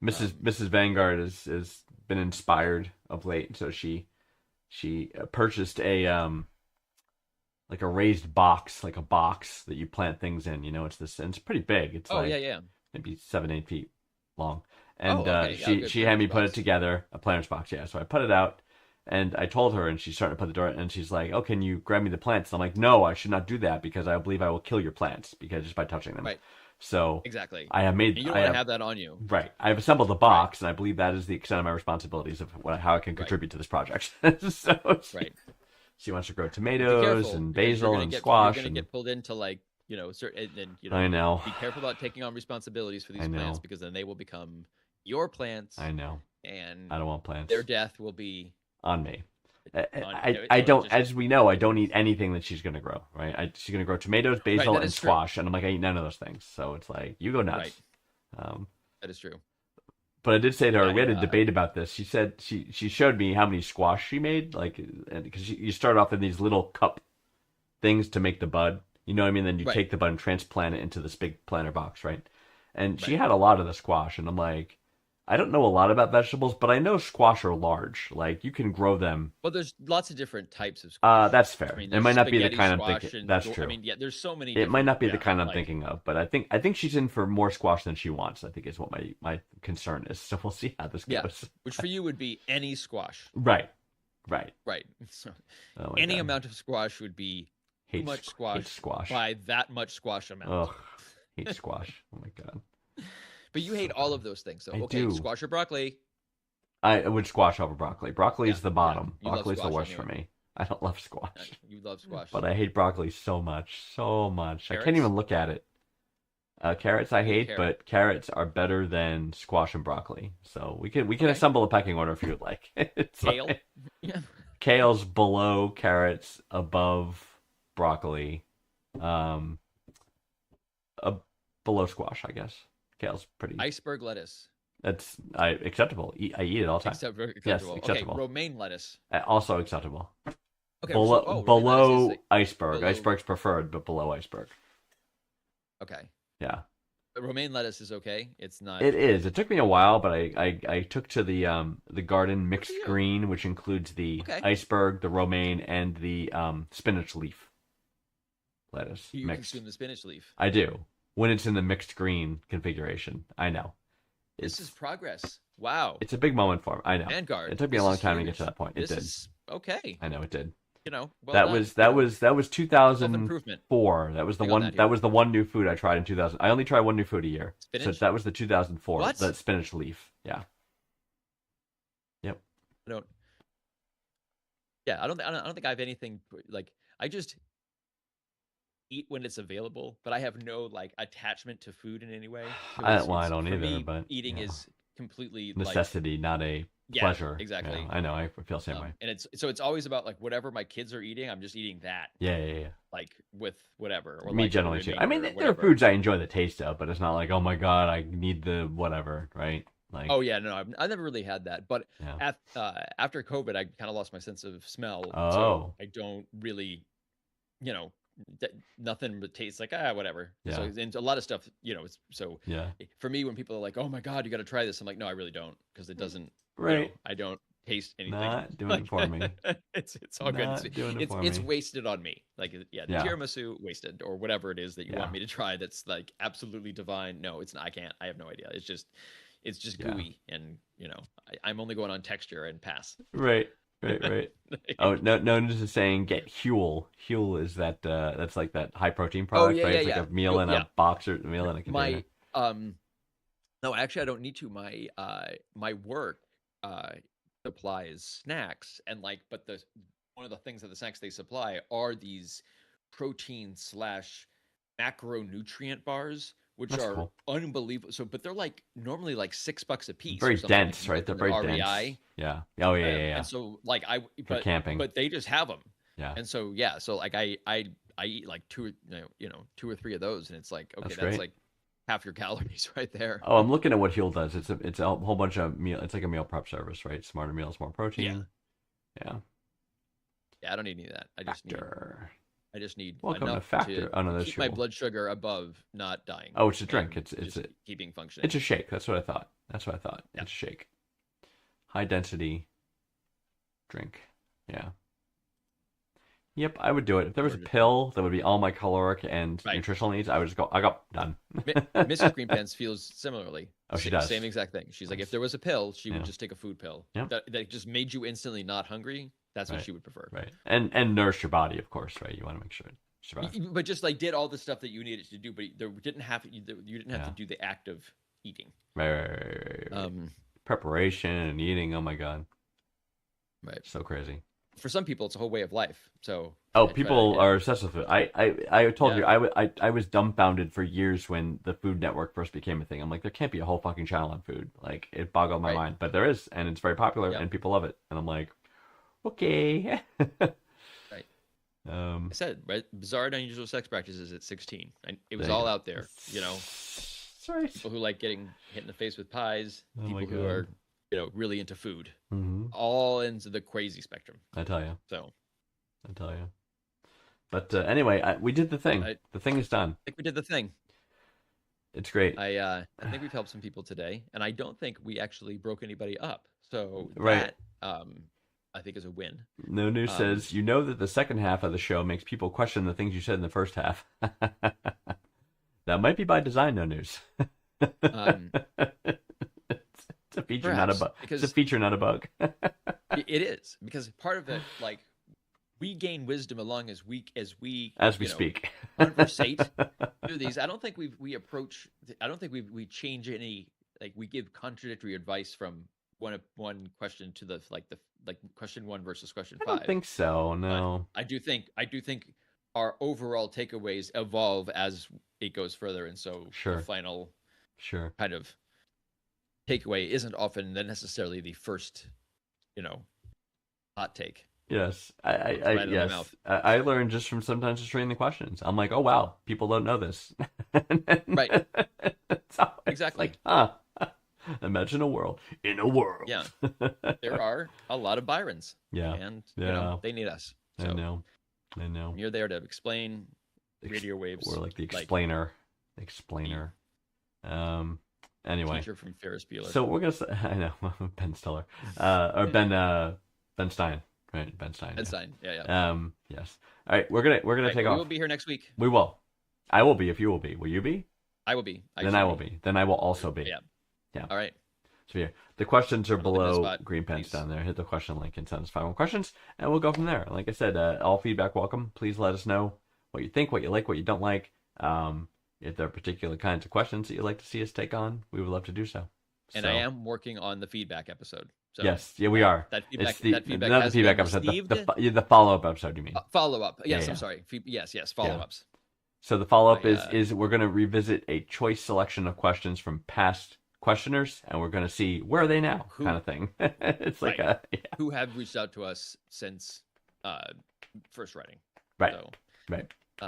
S2: Mrs. Vanguard is been inspired of late, so she purchased a like a raised box, like a box that you plant things in. You know, and it's pretty big. It's
S3: Oh
S2: like
S3: yeah.
S2: maybe 7-8 feet long,
S3: Oh,
S2: and
S3: okay. Yeah, good
S2: she had me
S3: planter's
S2: put it
S3: box.
S2: together, a planter's box. Yeah, so I put it out, and I told her, and she's starting to put the door, and she's like, "Oh, can you grab me the plants?" And I'm like, "No, I should not do that because I believe I will kill your plants because just by touching them."
S3: Right.
S2: So
S3: Exactly.
S2: I have
S3: And
S2: made
S3: you don't
S2: I
S3: want
S2: have
S3: to have that on you.
S2: right. I have assembled the box, and I believe that is the extent of my responsibilities of how I can
S3: Right.
S2: contribute to this project. So
S3: Right.
S2: she wants to grow
S3: Be
S2: tomatoes
S3: careful
S2: and
S3: because
S2: basil and
S3: you're
S2: squash.
S3: gonna
S2: And
S3: get pulled into like certain, and then
S2: I know,
S3: be careful about taking on responsibilities for
S2: I
S3: these plants
S2: know,
S3: because then they will become your plants,
S2: I know.
S3: and
S2: I don't want plants
S3: their death will be
S2: on me. I,
S3: on.
S2: I
S3: So
S2: don't,
S3: just
S2: as we know, I don't eat anything that she's gonna grow. Right? She's gonna grow tomatoes, basil,
S3: that
S2: and
S3: is true.
S2: squash, and I'm like, I eat none of those things. So it's like, you go nuts.
S3: Right.
S2: Um,
S3: That is true.
S2: but I did say to her, we had a
S3: I
S2: debate about this. She said she showed me how many squash she made, like, because you start off in these little cup things to make the bud. You know what I mean? Then you
S3: Right.
S2: take the bud and transplant it into this big planter box, right? And she
S3: Right.
S2: had a lot of the squash, and I'm like, I don't know a lot about vegetables, but I know squash are large. Like you can grow them.
S3: Well, there's lots of different types of squash.
S2: That's fair.
S3: I mean,
S2: it
S3: there's
S2: might not be the
S3: spaghetti
S2: kind I'm
S3: squash
S2: thinking.
S3: and
S2: That's
S3: I
S2: true.
S3: mean, yeah, there's so many.
S2: It might not be the
S3: different-
S2: kind I'm
S3: like,
S2: thinking of, but I think she's in for more squash than she wants. I think is what my concern is. So we'll see how this
S3: Yeah.
S2: goes.
S3: Which for you would be any squash,
S2: Right.
S3: right? So
S2: Oh my
S3: any
S2: God.
S3: amount of squash would be too much
S2: Hate
S3: squash
S2: squash.
S3: by that much squash amount.
S2: Ugh. Hate squash. Oh my God.
S3: But you hate all of those things. So
S2: I
S3: okay,
S2: do.
S3: squash or broccoli.
S2: I would squash over broccoli. Broccoli is
S3: Yeah,
S2: the bottom.
S3: You love
S2: Broccoli's the
S3: squash,
S2: worst
S3: I
S2: for
S3: knew it.
S2: me. I don't love squash.
S3: You love squash.
S2: But I hate broccoli so much. So much. I can't
S3: Carrots?
S2: even look at it. Carrots I hate,
S3: carrot.
S2: but carrots are better than squash and broccoli. So we can
S3: Okay.
S2: assemble a pecking order if you would like. It's
S3: Kale.
S2: like-
S3: Yeah.
S2: kale's below carrots, above broccoli, below squash, I guess. Kale's pretty.
S3: Iceberg lettuce.
S2: That's acceptable. I eat it all the time.
S3: Acceptable.
S2: acceptable.
S3: Okay, romaine lettuce.
S2: Also acceptable.
S3: Okay,
S2: below
S3: romaine
S2: below
S3: lettuce is
S2: iceberg.
S3: below-
S2: Iceberg's preferred, but below iceberg.
S3: okay.
S2: Yeah,
S3: But romaine lettuce is okay. It's not.
S2: it is. It took me a while, but I took to the garden mixed
S3: you.
S2: green, which includes the
S3: Okay.
S2: iceberg, the romaine, and the spinach leaf lettuce
S3: You
S2: mixed.
S3: consume the spinach leaf.
S2: I do when it's in the mixed green configuration. I know.
S3: This is progress. Wow.
S2: It's a big moment for me. I know.
S3: Vanguard.
S2: It took me a
S3: This
S2: long
S3: is
S2: time to get
S3: huge.
S2: to that point. It
S3: This
S2: did.
S3: is okay.
S2: I know it did.
S3: Well
S2: that
S3: done.
S2: was 2004.
S3: Self-improvement.
S2: That was the
S3: Big on
S2: one.
S3: that
S2: That
S3: here.
S2: was the one new food I tried in 2000. I only try one new food a year. So
S3: Spinach?
S2: that was the 2004.
S3: What?
S2: The spinach leaf. Yeah. Yep.
S3: I don't. Yeah, I don't think I have anything like. I just eat when it's available, but I have no like attachment to food in any way. So
S2: I
S3: it's-
S2: don't
S3: for
S2: either,
S3: me,
S2: but,
S3: eating
S2: yeah.
S3: is completely
S2: Necessity, not a
S3: Yeah,
S2: pleasure.
S3: exactly.
S2: Yeah, I know. I feel the same way.
S3: and it's always about like whatever my kids are eating. I'm just eating that,
S2: Yeah.
S3: like with whatever. Or
S2: Me
S3: like the
S2: generally too. I mean,
S3: remainder or
S2: there are
S3: whatever.
S2: foods I enjoy the taste of, but it's not like, oh my God, I need the whatever, right? Like,
S3: Oh yeah, no, I've never really had that. But
S2: yeah.
S3: after COVID, I kind of lost my sense of smell.
S2: Oh.
S3: So I don't really, nothing but tastes like whatever. So
S2: Yeah.
S3: and a lot of stuff, it's so
S2: Yeah.
S3: for me when people are like, "Oh my God, you got to try this," I'm like, "No, I really don't," because it doesn't.
S2: Right.
S3: I don't taste anything.
S2: Not doing it for me.
S3: It's all good.
S2: Not doing it
S3: It's
S2: for
S3: it's
S2: me.
S3: wasted on me. Like the
S2: Yeah.
S3: tiramisu wasted or whatever it is that you
S2: Yeah.
S3: want me to try. That's like absolutely divine. No, it's not. I can't. I have no idea. It's just
S2: Yeah.
S3: gooey, and I'm only going on texture and pass.
S2: Right. Oh, no, this is saying get Huel. Huel is that's like that high protein product,
S3: yeah,
S2: right?
S3: yeah,
S2: It's like
S3: yeah.
S2: a meal in
S3: Yeah.
S2: a box or a meal in a container.
S3: My no, actually, I don't need to. My work supplies snacks, and but one of the things that the snacks they supply are these protein / macronutrient bars, which
S2: That's
S3: are
S2: cool.
S3: unbelievable. So, but they're like normally like $6 a piece. or
S2: Very
S3: something,
S2: dense,
S3: you can
S2: right?
S3: get
S2: They're
S3: them
S2: very
S3: at
S2: dense.
S3: REI.
S2: Yeah. Oh yeah.
S3: And so
S2: For camping.
S3: but they just have them.
S2: Yeah.
S3: And so so like I eat like two or three of those, and it's like, okay,
S2: That's
S3: that's
S2: great.
S3: like half your calories right there.
S2: Oh, I'm looking at what Huel does. It's a whole bunch of meal. It's like a meal prep service, right? Smarter meals, more protein. Yeah.
S3: Yeah, I don't need any of that. I just need
S2: Factor.
S3: I just need
S2: Welcome to
S3: enough
S2: Factor. Oh, no, that's
S3: keep my
S2: sugar.
S3: blood sugar above not dying.
S2: Oh, it's a drink.
S3: and
S2: It's
S3: just
S2: a
S3: keeping functioning.
S2: it's a shake. That's what I thought. That's what I thought.
S3: Yeah.
S2: It's a shake. High density drink. Yeah. Yep, I would do it. If there was a pill that would be all my caloric and
S3: Right.
S2: nutritional needs, I would just go, I got done.
S3: Mrs. Green Pants feels similarly.
S2: Oh, she does.
S3: Same exact thing. She's like, if there was a pill, she would
S2: Yeah.
S3: just take a food pill
S2: Yep.
S3: that just made you instantly not hungry. That's what
S2: Right.
S3: she would prefer.
S2: Right. And nourish your body, of course, right? You want to make sure it survives.
S3: But just like did all the stuff that you needed to do, but you didn't have you didn't have
S2: Yeah.
S3: to do the act of eating.
S2: Right.
S3: Um,
S2: Preparation and eating. Oh my God.
S3: right.
S2: So crazy.
S3: For some people, it's a whole way of life. So
S2: Oh,
S3: I try
S2: people
S3: to-
S2: are obsessed with it. I told
S3: Yeah.
S2: you, I was dumbfounded for years when the Food Network first became a thing. I'm like, there can't be a whole fucking channel on food. Like, it boggled my
S3: Right.
S2: mind. But there is, and it's very popular,
S3: Yep.
S2: and people love it. And I'm like, okay.
S3: Right.
S2: Um,
S3: I said, right? Bizarre and unusual sex practices at 16. And it was
S2: There you
S3: all
S2: go.
S3: out there. You know,
S2: Sorry.
S3: people who like getting hit in the face with pies,
S2: Oh my
S3: people who
S2: God.
S3: are, really into food,
S2: Hmm.
S3: all into the crazy spectrum.
S2: I tell you.
S3: So
S2: But anyway, we did the thing. The thing is done.
S3: I think we did the thing.
S2: It's great.
S3: I think we've helped some people today, and I don't think we actually broke anybody up. So
S2: Right.
S3: that I think is a win.
S2: No News says, you know that the second half of the show makes people question the things you said in the first half. That might be by design, No News.
S3: Um,
S2: It's a feature, not a
S3: perhaps,
S2: bug.
S3: because-
S2: It's a feature, not a bug.
S3: It is, because part of it, like, we gain wisdom along as we
S2: As we
S3: you know,
S2: speak.
S3: conversate through these. I don't think we approach. I don't think we change any. Like, we give contradictory advice from one question to the question 1 versus question
S2: I
S3: 5.
S2: don't think so, no.
S3: I do think our overall takeaways evolve as it goes further, and so
S2: Sure.
S3: the final
S2: Sure.
S3: kind of takeaway isn't often necessarily the first, hot take.
S2: Yes. I
S3: Right in the
S2: yes.
S3: mouth.
S2: I learned just from sometimes just reading the questions. I'm like, oh wow, people don't know this.
S3: Right.
S2: It's always
S3: Exactly.
S2: like, huh. Imagine a world. In a world.
S3: Yeah. There are a lot of Byrons,
S2: Yeah.
S3: and
S2: Yeah.
S3: they need us.
S2: I
S3: So
S2: know.
S3: you're there to explain radio waves.
S2: Or like the
S3: like
S2: explainer. Explainer. Anyway.
S3: teacher from Ferris Bueller.
S2: So we're gonna say, I know, Ben Stiller. Or Ben Stein. Right, Ben Stein.
S3: Ben
S2: yeah.
S3: Stein. Yeah.
S2: Yes. All right, we're gonna
S3: Right,
S2: take
S3: we
S2: off.
S3: will be here next week.
S2: We will. I will be if you will be. Will you be?
S3: I will be.
S2: Then I will be. Then I will also be.
S3: Yeah.
S2: Yeah.
S3: All right.
S2: So yeah, the questions are
S3: Wanna leave this
S2: below
S3: spot,
S2: Green Pants
S3: please?
S2: down there. Hit the question link and send us 5 more questions, and we'll go from there. Like I said, all feedback welcome. Please let us know what you think, what you like, what you don't like. If there are particular kinds of questions that you'd like to see us take on, we would love to do so.
S3: And
S2: So,
S3: I am working on the feedback episode. So
S2: yes, yeah, we are.
S3: That feedback.
S2: It's the,
S3: that feedback
S2: not the
S3: has
S2: feedback
S3: been
S2: episode,
S3: received.
S2: the follow-up episode, you mean?
S3: Follow up. Yes,
S2: Yeah,
S3: I'm
S2: yeah.
S3: sorry. Yes. Follow ups.
S2: So the follow-up
S3: I,
S2: is we're going to revisit a choice selection of questions from past questioners, and we're going to see where are they now, kind of thing. It's like
S3: Right.
S2: yeah.
S3: Who have reached out to us since first writing.
S2: Right.
S3: So,
S2: Right.
S3: I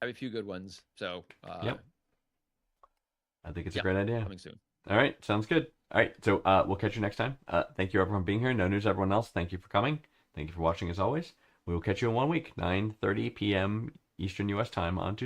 S3: have a few good ones. So
S2: Yep. I think it's a
S3: yeah,
S2: great idea.
S3: coming soon.
S2: All right, sounds good. All right, so we'll catch you next time. Thank you everyone for being here. No News, everyone else. Thank you for coming. Thank you for watching as always. We will catch you in 1 week, 9:30 p.m. Eastern U.S. time on Tuesday.